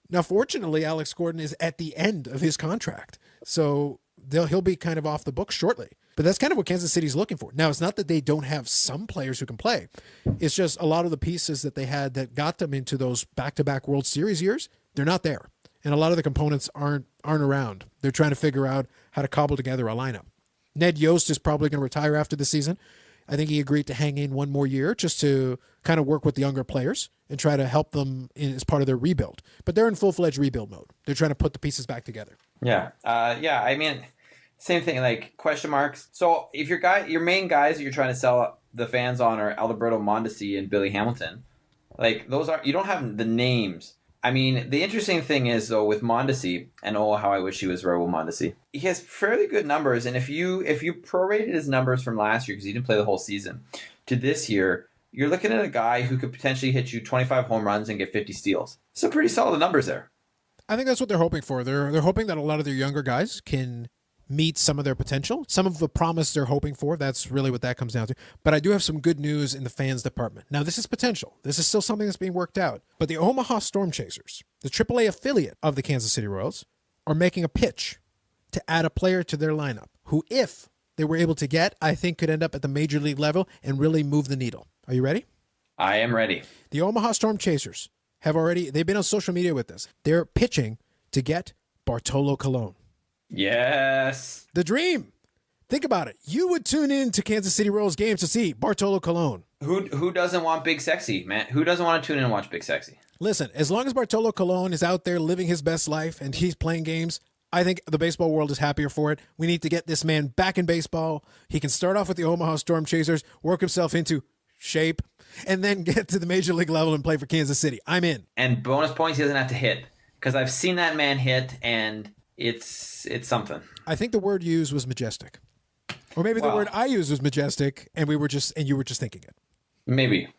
Now, fortunately, Alex Gordon is at the end of his contract, so he'll be kind of off the books shortly. But that's kind of what Kansas City's looking for. Now, it's not that they don't have some players who can play. It's just a lot of the pieces that they had that got them into those back-to-back World Series years, they're not there. And a lot of the components aren't around. They're trying to figure out how to cobble together a lineup. Ned Yost is probably going to retire after the season. I think he agreed to hang in one more year just to kind of work with the younger players and try to help them as part of their rebuild. But they're in full-fledged rebuild mode. They're trying to put the pieces back together. Yeah. I mean, same thing, like question marks. So if your main guys that you're trying to sell the fans on are Alberto Mondesi and Billy Hamilton, like you don't have the names. I mean, the interesting thing is though with Mondesi, and oh how I wish he was Raul Mondesi. He has fairly good numbers, and if you prorated his numbers from last year because he didn't play the whole season to this year, you're looking at a guy who could potentially hit you 25 home runs and get 50 steals. Some pretty solid numbers there. I think that's what they're hoping for. They're hoping that a lot of their younger guys can meet some of their potential, some of the promise they're hoping for. That's really what that comes down to. But I do have some good news in the fans department. Now, this is potential. This is still something that's being worked out. But the Omaha Storm Chasers, the AAA affiliate of the Kansas City Royals, are making a pitch to add a player to their lineup who, if they were able to get, I think could end up at the major league level and really move the needle. Are you ready? I am ready. The Omaha Storm Chasers they've been on social media with this. They're pitching to get Bartolo Colon. Yes. The dream. Think about it. You would tune in to Kansas City Royals games to see Bartolo Colon. Who doesn't want Big Sexy, man? Who doesn't want to tune in and watch Big Sexy? Listen, as long as Bartolo Colon is out there living his best life and he's playing games, I think the baseball world is happier for it. We need to get this man back in baseball. He can start off with the Omaha Storm Chasers, work himself into shape, and then get to the major league level and play for Kansas City. I'm in. And bonus points, he doesn't have to hit, because I've seen that man hit, and it's something. I think the word used was majestic, or maybe the word I used was majestic, and you were just thinking it. Maybe,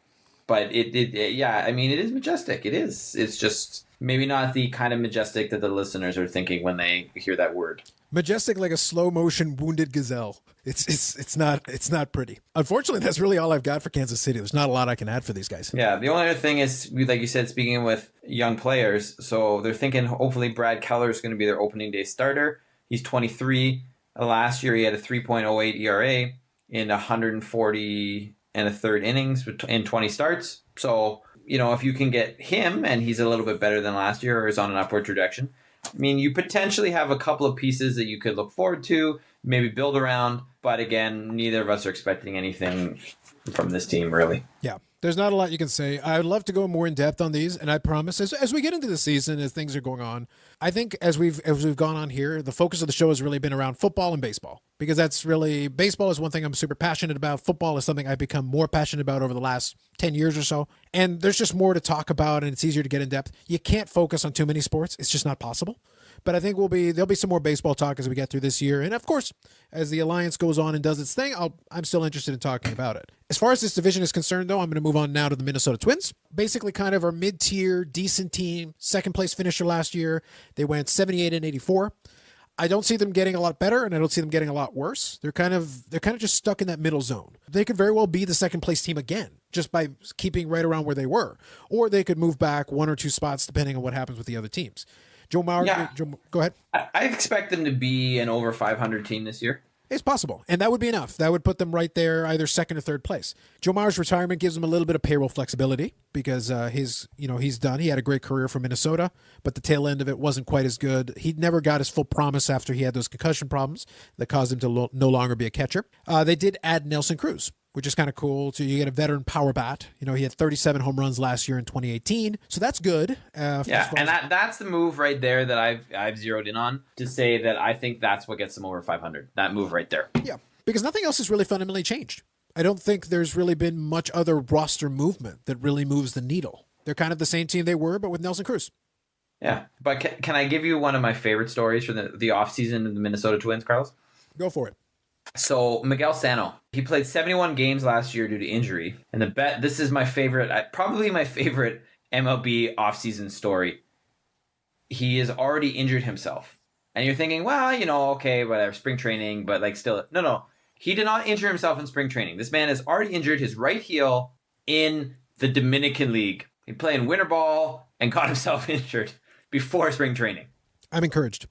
but yeah. I mean, it is majestic. It is. It's just maybe not the kind of majestic that the listeners are thinking when they hear that word. Majestic, like a slow motion wounded gazelle. It's not pretty. Unfortunately, that's really all I've got for Kansas City. There's not a lot I can add for these guys. Yeah, the only other thing is, like you said, speaking with young players, so they're thinking hopefully Brad Keller is going to be their opening day starter. He's 23. Last year he had a 3.08 ERA. in 140 and a third innings in 20 starts. So, if you can get him and he's a little bit better than last year or is on an upward trajectory, I mean, you potentially have a couple of pieces that you could look forward to, maybe build around. But again, neither of us are expecting anything from this team, really. Yeah. There's not a lot you can say. I would love to go more in depth on these, and I promise as we get into the season, as things are going on, I think as we've gone on here, the focus of the show has really been around football and baseball, because that's really, baseball is one thing I'm super passionate about. Football is something I've become more passionate about over the last 10 years or so, and there's just more to talk about, and it's easier to get in depth. You can't focus on too many sports. It's just not possible. But I think there'll be some more baseball talk as we get through this year. And of course, as the Alliance goes on and does its thing, I'm still interested in talking about it. As far as this division is concerned, though, I'm going to move on now to the Minnesota Twins. Basically kind of our mid-tier, decent team, second place finisher last year. They went 78 and 84. I don't see them getting a lot better, and I don't see them getting a lot worse. They're kind of just stuck in that middle zone. They could very well be the second place team again, just by keeping right around where they were. Or they could move back one or two spots depending on what happens with the other teams. Joe Mauer, go ahead. I expect them to be an over 500 team this year. It's possible, and that would be enough. That would put them right there, either second or third place. Joe Mauer's retirement gives him a little bit of payroll flexibility because he's done. He had a great career for Minnesota, but the tail end of it wasn't quite as good. He never got his full promise after he had those concussion problems that caused him to no longer be a catcher. They did add Nelson Cruz, which is kind of cool. So you get a veteran power bat. He had 37 home runs last year in 2018. So that's good. And that's the move right there that I've zeroed in on to say that I think that's what gets them over 500. That move right there. Yeah, because nothing else has really fundamentally changed. I don't think there's really been much other roster movement that really moves the needle. They're kind of the same team they were, but with Nelson Cruz. Yeah, but can I give you one of my favorite stories from the offseason of the Minnesota Twins, Carlos? Go for it. So Miguel Sano, he played 71 games last year due to injury. And this is my favorite, probably my favorite MLB offseason story. He has already injured himself. And you're thinking, well, okay, whatever, spring training, but still. No. He did not injure himself in spring training. This man has already injured his right heel in the Dominican League. He played in winter ball and got himself injured before spring training. I'm encouraged.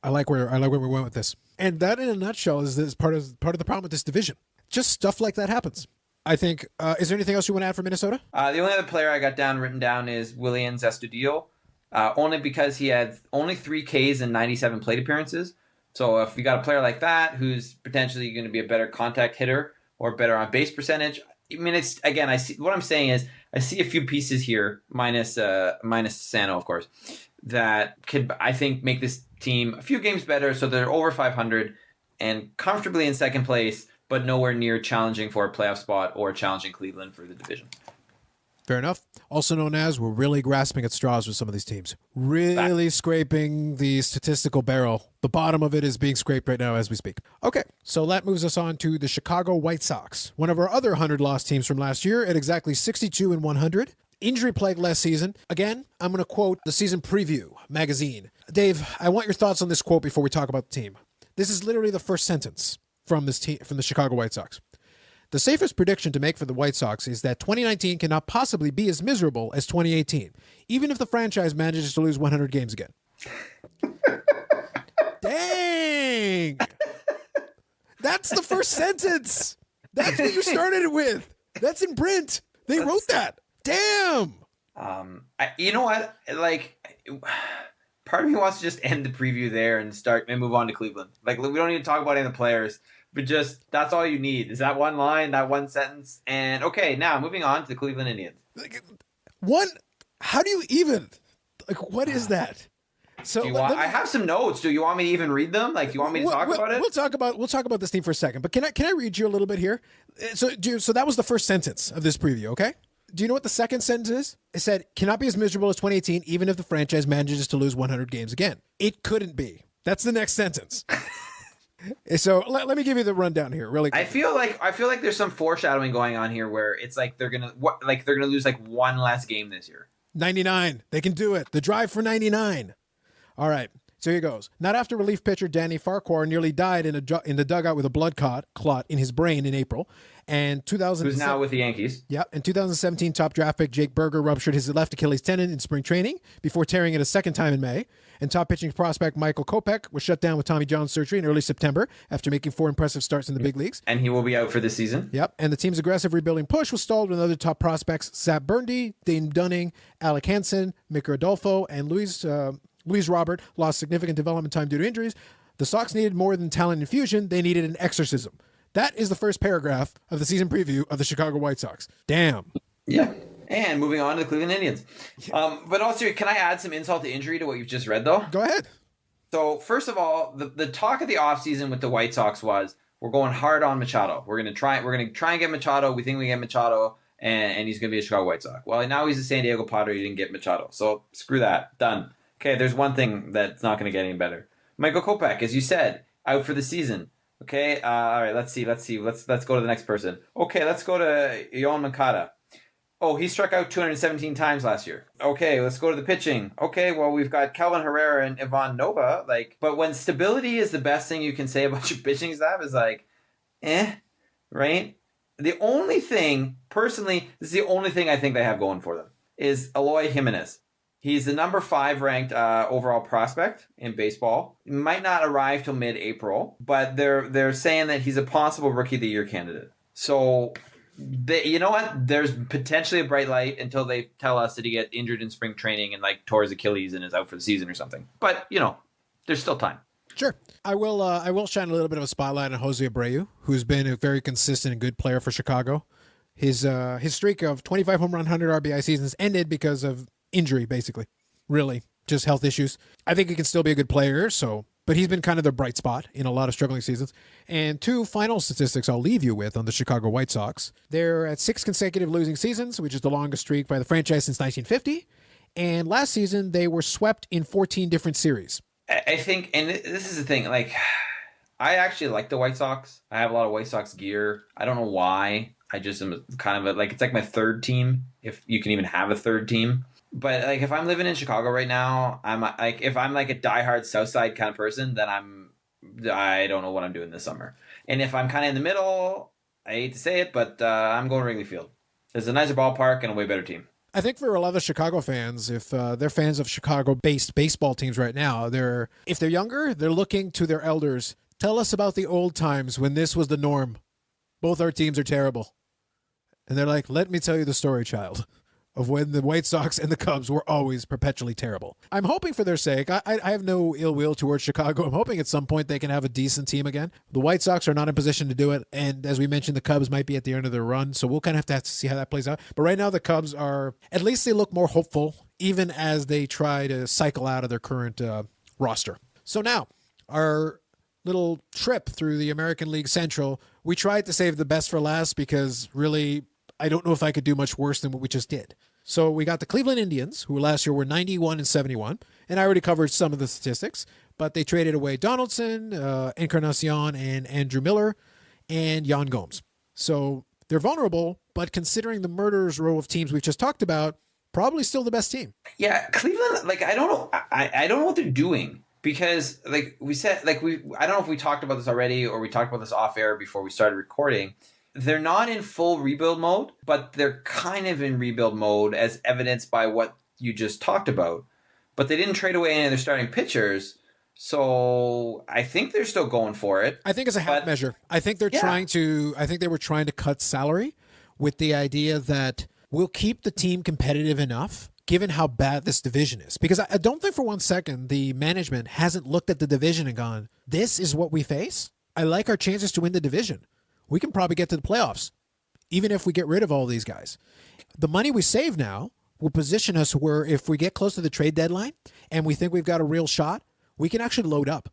I like where we went with this. And that, in a nutshell, is part of the problem with this division. Just stuff like that happens. I think. Is there anything else you want to add for Minnesota? The only other player I got written down is Willian Astudillo, only because he had only 3 Ks and 97 plate appearances. So if you got a player like that who's potentially going to be a better contact hitter or better on base percentage, I mean, it's again. I see what I'm saying is I see a few pieces here, minus Sano, of course, that could, I think, make this team a few games better, so they're over 500 and comfortably in second place, but nowhere near challenging for a playoff spot or challenging Cleveland for the division. Fair enough. Also known as, we're really grasping at straws with some of these teams. Really scraping the statistical barrel. The bottom of it is being scraped right now as we speak. Okay, so that moves us on to the Chicago White Sox, one of our other 100-loss teams from last year at exactly 62 and 100. Injury-plagued last season. Again, I'm going to quote the season preview magazine. Dave, I want your thoughts on this quote before we talk about the team. This is literally the first sentence from this team, from the Chicago White Sox. The safest prediction to make for the White Sox is that 2019 cannot possibly be as miserable as 2018, even if the franchise manages to lose 100 games again. Dang! That's the first sentence. That's what you started it with. That's in print. They wrote that. Damn. You know what? Part of me wants to just end the preview there and move on to Cleveland. We don't need to talk about any of the players, but just that's all you need is that one line, that one sentence, and okay. Now moving on to the Cleveland Indians. How do you even? What is that? So I have some notes. Do you want me to even read them? Do you want me to talk about it? We'll talk about this team for a second. But can I read you a little bit here? So that was the first sentence of this preview. Okay. Do you know what the second sentence is? It said, cannot be as miserable as 2018, even if the franchise manages to lose 100 games again. It couldn't be. That's the next sentence. So let me give you the rundown here, really quick. I feel like there's some foreshadowing going on here, where it's they're gonna lose one less game this year. 99. They can do it. The drive for 99. All right. So here goes. Not after relief pitcher Danny Farquhar nearly died in the dugout with a blood clot in his brain in April. And Who's now with the Yankees. Yeah. In 2017, top draft pick Jake Berger ruptured his left Achilles tendon in spring training before tearing it a second time in May. And top pitching prospect Michael Kopech was shut down with Tommy John surgery in early September after making 4 impressive starts in the big leagues. And he will be out for the season. Yep. And the team's aggressive rebuilding push was stalled with other top prospects Zach Burndy, Dane Dunning, Alec Hansen, Mick Rodolfo, and Luis Robert lost significant development time due to injuries. The Sox needed more than talent infusion. They needed an exorcism. That is the first paragraph of the season preview of the Chicago White Sox. Damn. Yeah. And moving on to the Cleveland Indians. But also, can I add some insult to injury to what you've just read, though? Go ahead. So, first of all, the talk of the offseason with the White Sox was, we're going hard on Machado. We're going to try and get Machado. We think we get Machado, and he's going to be a Chicago White Sox. Well, now he's a San Diego Padre. You didn't get Machado. So, screw that. Done. Okay, there's one thing that's not going to get any better. Michael Kopech, as you said, out for the season. Okay, all right, let's see. Let's go to the next person. Okay, let's go to Yoan Moncada. Oh, he struck out 217 times last year. Okay, let's go to the pitching. Okay, well, we've got Kelvin Herrera and Ivan Nova. But when stability is the best thing you can say about your pitching staff is right? The only thing, personally, this is the only thing I think they have going for them, is Eloy Jimenez. He's the number 5 ranked overall prospect in baseball. He might not arrive till mid-April, but they're saying that he's a possible Rookie of the Year candidate. So, you know what? There's potentially a bright light until they tell us that he get injured in spring training and tore his Achilles and is out for the season or something. But there's still time. Sure. I will shine a little bit of a spotlight on Jose Abreu, who's been a very consistent and good player for Chicago. His streak of 25 home run, 100 RBI seasons ended because of injury, basically. Really, just health issues. I think he can still be a good player, but he's been kind of the bright spot in a lot of struggling seasons. And 2 final statistics I'll leave you with on the Chicago White Sox. They're at 6 consecutive losing seasons, which is the longest streak by the franchise since 1950. And last season, they were swept in 14 different series. I think, and this is the thing, I actually like the White Sox. I have a lot of White Sox gear. I don't know why. I just am kind of it's like my third team, if you can even have a third team. But if I'm living in Chicago right now, I'm if I'm a diehard Southside kind of person, then I don't know what I'm doing this summer. And if I'm kind of in the middle, I hate to say it, but I'm going Wrigley Field. There's a nicer ballpark and a way better team. I think for a lot of Chicago fans, if they're fans of Chicago-based baseball teams right now, if they're younger, they're looking to their elders. Tell us about the old times when this was the norm. Both our teams are terrible. And they're like, let me tell you the story, child, of when the White Sox and the Cubs were always perpetually terrible. I'm hoping for their sake. I have no ill will towards Chicago. I'm hoping at some point they can have a decent team again. The White Sox are not in position to do it. And as we mentioned, the Cubs might be at the end of their run. So we'll kind of have to see how that plays out. But right now, the Cubs at least they look more hopeful, even as they try to cycle out of their current roster. So now, our little trip through the American League Central, we tried to save the best for last because really, I don't know if I could do much worse than what we just did. So we got the Cleveland Indians, who last year were 91-71, and I already covered some of the statistics, but they traded away Donaldson, Encarnacion, and Andrew Miller, and Yan Gomes. So they're vulnerable, but considering the murderer's row of teams we've just talked about, probably still the best team. Yeah, Cleveland, I don't know. I don't know what they're doing. Because, we said, I don't know if we talked about this already or we talked about this off air before we started recording. They're not in full rebuild mode, but they're kind of in rebuild mode as evidenced by what you just talked about. But they didn't trade away any of their starting pitchers, so I think they're still going for it. I think it's a half measure. I think they're trying to. I think they were trying to cut salary with the idea that we'll keep the team competitive enough, given how bad this division is. Because I don't think for one second the management hasn't looked at the division and gone, "This is what we face. I like our chances to win the division. We can probably get to the playoffs, even if we get rid of all these guys." The money we save now will position us where if we get close to the trade deadline and we think we've got a real shot, we can actually load up.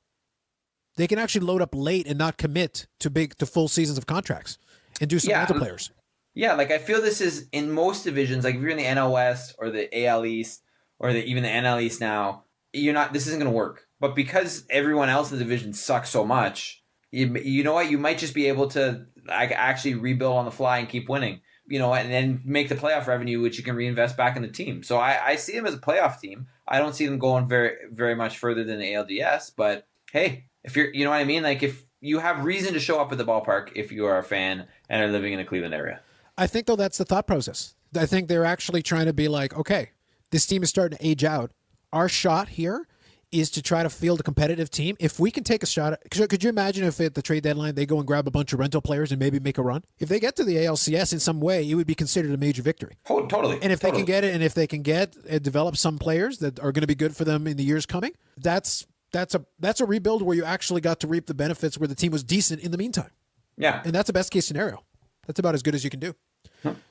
They can actually load up late and not commit to full seasons of contracts and do some other players. Yeah, I feel this is in most divisions, if you're in the NL West or the AL East or even the NL East now, this isn't going to work. But because everyone else in the division sucks so much, you know what? You might just be able to actually rebuild on the fly and keep winning. and then make the playoff revenue, which you can reinvest back in the team. So I see them as a playoff team. I don't see them going very, very much further than the ALDS, but hey, if you're, you know what I mean? Like if you have reason to show up at the ballpark, if you are a fan and are living in the Cleveland area. I think, though, that's the thought process. I think they're actually trying to be like, okay, this team is starting to age out. Our shot here is to try to field a competitive team. If we can take a shot, could you imagine if at the trade deadline they go and grab a bunch of rental players and maybe make a run? If they get to the ALCS in some way, it would be considered a major victory. Oh, totally. And if they can get it, and if they can get and develop some players that are going to be good for them in the years coming, that's a rebuild where you actually got to reap the benefits where the team was decent in the meantime. Yeah. And that's a best case scenario. That's about as good as you can do.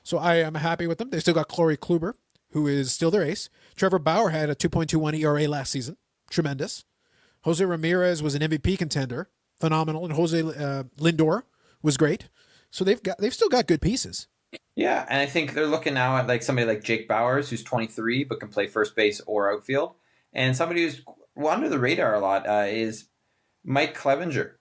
So I am happy with them. They still got Corey Kluber, who is still their ace. Trevor Bauer had a 2.21 ERA last season. Tremendous. Jose Ramirez was an MVP contender. Phenomenal. And Jose Lindor was great. So they've still got good pieces. Yeah, and I think they're looking now at like somebody like Jake Bowers, who's 23 but can play first base or outfield. And somebody who's under the radar a lot is Mike Clevenger.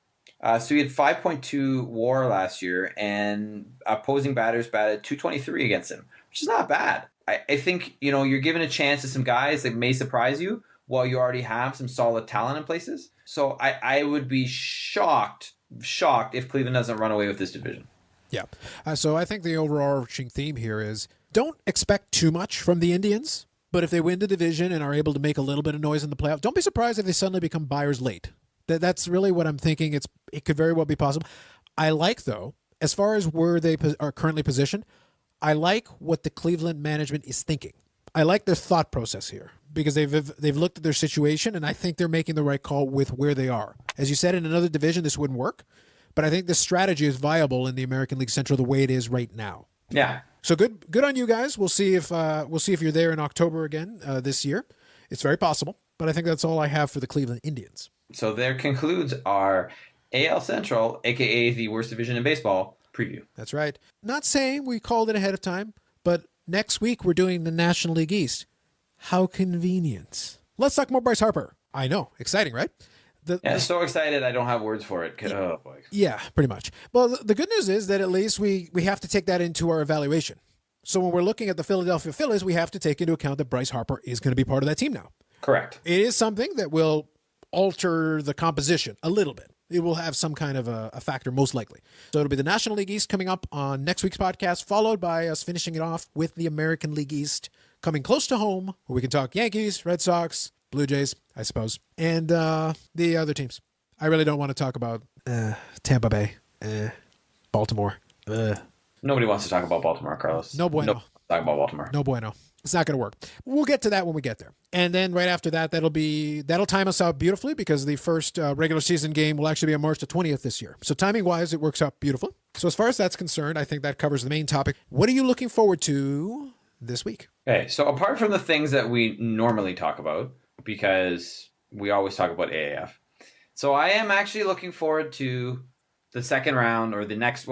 So he had 5.2 WAR last year, and opposing batters batted 223 against him, which is not bad. I think, you're giving a chance to some guys that may surprise you while you already have some solid talent in places. So I would be shocked if Cleveland doesn't run away with this division. Yeah. So I think the overarching theme here is don't expect too much from the Indians, but if they win the division and are able to make a little bit of noise in the playoffs, don't be surprised if they suddenly become buyers late. That's really what I'm thinking. It could very well be possible. I like, though, as far as where they are currently positioned, I like what the Cleveland management is thinking. I like their thought process here because they've looked at their situation, and I think they're making the right call with where they are. As you said, in another division, this wouldn't work, but I think the strategy is viable in the American League Central the way it is right now. Yeah. So good on you guys. We'll see if you're there in October again this year. It's very possible, but I think that's all I have for the Cleveland Indians. So there concludes our AL Central, a.k.a. the worst division in baseball, preview. That's right. Not saying we called it ahead of time, but next week we're doing the National League East. How convenient. Let's talk more Bryce Harper. I know. Exciting, right? So excited I don't have words for it. Oh, boy. Yeah, pretty much. Well, the good news is that at least we have to take that into our evaluation. So when we're looking at the Philadelphia Phillies, we have to take into account that Bryce Harper is going to be part of that team now. Correct. It is something that will alter the composition a little bit. It will have some kind of a factor, most likely. So it'll be the National League East coming up on next week's podcast, followed by us finishing it off with the American League East coming close to home, where we can talk Yankees, Red Sox, Blue Jays, I suppose, and the other teams. I really don't want to talk about Tampa Bay, Baltimore. Nobody wants to talk about Baltimore, Carlos. No bueno. Talk about Baltimore. No bueno. It's not going to work. We'll get to that when we get there. And then right after that, that'll time us out beautifully because the first regular season game will actually be on March the 20th this year. So timing-wise, it works out beautifully. So as far as that's concerned, I think that covers the main topic. What are you looking forward to this week? Okay, so apart from the things that we normally talk about, because we always talk about AAF, so I am actually looking forward to the second round, or the next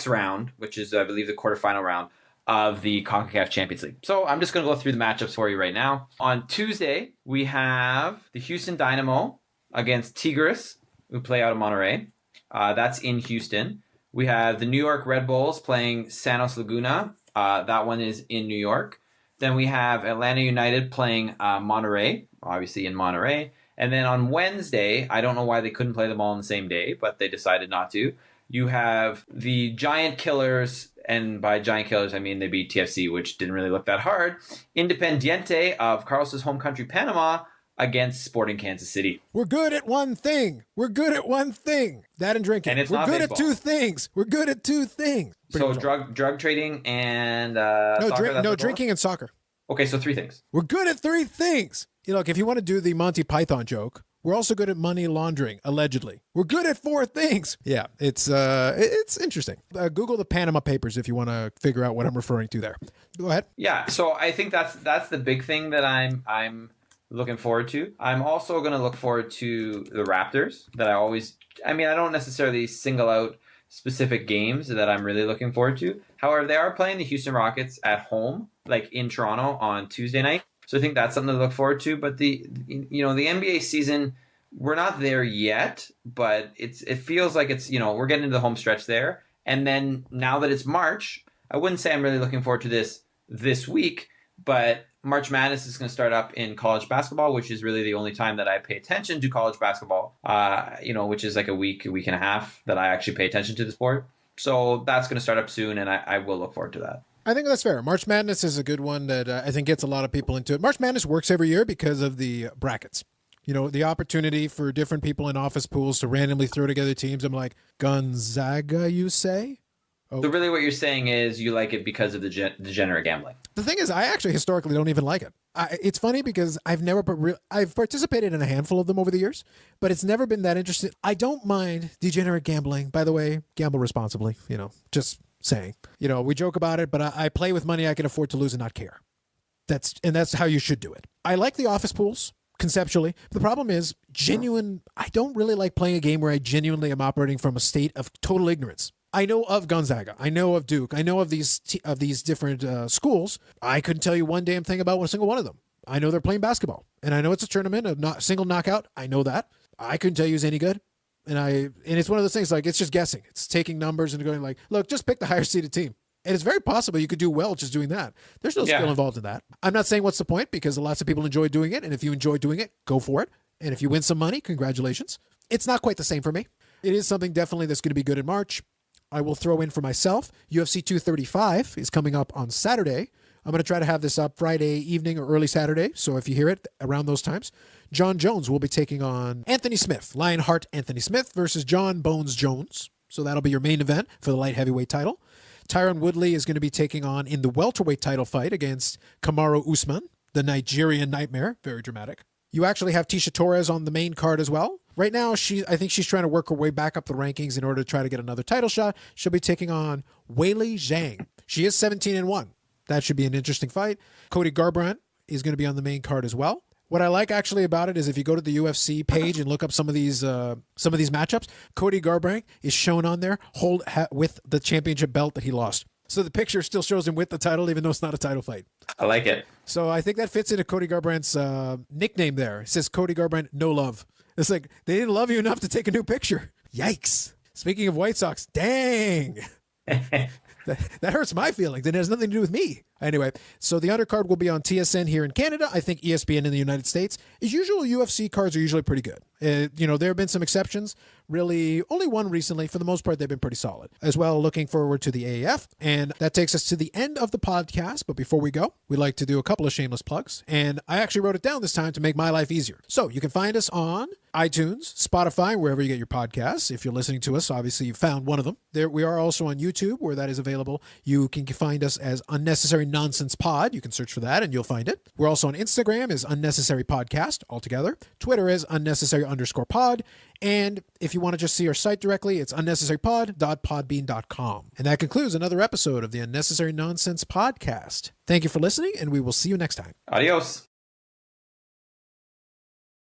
round, which is, I believe, the quarterfinal round of the CONCACAF Champions League. So I'm just going to go through the matchups for you right now. On Tuesday, we have the Houston Dynamo against Tigres, who play out of Monterrey. That's in Houston. We have the New York Red Bulls playing Santos Laguna. That one is in New York. Then we have Atlanta United playing Monterrey, obviously in Monterrey. And then on Wednesday, I don't know why they couldn't play them all on the same day, but they decided not to. You have the Giant Killers, and by Giant Killers, I mean they beat TFC, which didn't really look that hard. Independiente of Carlos's home country, Panama, against Sporting Kansas City. We're good at one thing. That and drinking. And it's We're not good baseball. at two things. So drug trading and soccer? Drinking and soccer. Okay, so 3 things. We're good at 3 things. Look, if you want to do the Monty Python joke, we're also good at money laundering, allegedly. We're good at 4 things. Yeah, it's interesting. Google the Panama Papers if you want to figure out what I'm referring to there. Go ahead. Yeah, so I think that's the big thing that I'm looking forward to. I'm also going to look forward to the Raptors that I don't necessarily single out specific games that I'm really looking forward to. However, they are playing the Houston Rockets at home, like in Toronto on Tuesday night. So I think that's something to look forward to. But the NBA season, we're not there yet, but it feels like it's, we're getting into the home stretch there. And then now that it's March, I wouldn't say I'm really looking forward to this week, but March Madness is going to start up in college basketball, which is really the only time that I pay attention to college basketball, which is like a week and a half that I actually pay attention to the sport. So that's going to start up soon, and I will look forward to that. I think that's fair. March Madness is a good one that I think gets a lot of people into it. March Madness works every year because of the brackets. The opportunity for different people in office pools to randomly throw together teams. I'm like, Gonzaga, you say? Oh. So really what you're saying is you like it because of the degenerate gambling. The thing is, I actually historically don't even like it. It's funny because I've participated in a handful of them over the years, but it's never been that interesting. I don't mind degenerate gambling. By the way, gamble responsibly, just saying. We joke about it, but I play with money I can afford to lose and not care. That's how you should do it. I like the office pools conceptually. The problem is I don't really like playing a game where I genuinely am operating from a state of total ignorance. I know of Gonzaga. I know of Duke. I know of these different schools. I couldn't tell you one damn thing about one single one of them. I know they're playing basketball, and I know it's a tournament of not single knockout. I know that. I couldn't tell you who's any good. And it's one of those things like it's just guessing. It's taking numbers and going like, look, just pick the higher seeded team. And it's very possible you could do well just doing that. There's no skill involved in that. I'm not saying what's the point because lots of people enjoy doing it. And if you enjoy doing it, go for it. And if you win some money, congratulations. It's not quite the same for me. It is something definitely that's going to be good in March. I will throw in for myself. UFC 235 is coming up on Saturday. I'm going to try to have this up Friday evening or early Saturday. So if you hear it around those times, John Jones will be taking on Anthony Smith. Lionheart Anthony Smith versus John Bones Jones. So that'll be your main event for the light heavyweight title. Tyron Woodley is going to be taking on in the welterweight title fight against Kamaru Usman, the Nigerian Nightmare. Very dramatic. You actually have Tisha Torres on the main card as well. Right now, I think she's trying to work her way back up the rankings in order to try to get another title shot. She'll be taking on Weili Zhang. She is 17-1. That should be an interesting fight. Cody Garbrandt is going to be on the main card as well. What I like actually about it is if you go to the UFC page and look up some of these matchups, Cody Garbrandt is shown on there with the championship belt that he lost. So the picture still shows him with the title, even though it's not a title fight. I like it. So I think that fits into Cody Garbrandt's nickname there. It says Cody Garbrandt, no love. It's like they didn't love you enough to take a new picture. Yikes. Speaking of White Sox, dang. That hurts my feelings. It has nothing to do with me. Anyway, so the undercard will be on TSN here in Canada. I think ESPN in the United States. As usual, UFC cards are usually pretty good. There have been some exceptions. Really, only one recently. For the most part, they've been pretty solid. As well, looking forward to the AAF. And that takes us to the end of the podcast. But before we go, we'd like to do a couple of shameless plugs. And I actually wrote it down this time to make my life easier. So you can find us on iTunes, Spotify, wherever you get your podcasts. If you're listening to us, obviously you found one of them. We are also on YouTube, where that is available. You can find us as Unnecessary Nonsense Pod. You can search for that and you'll find it. We're also on Instagram as Unnecessary Podcast altogether. Twitter is unnecessary_pod. And if you want to just see our site directly, it's unnecessarypod.podbean.com. And that concludes another episode of the Unnecessary Nonsense Podcast. Thank you for listening, and we will see you next time. Adios.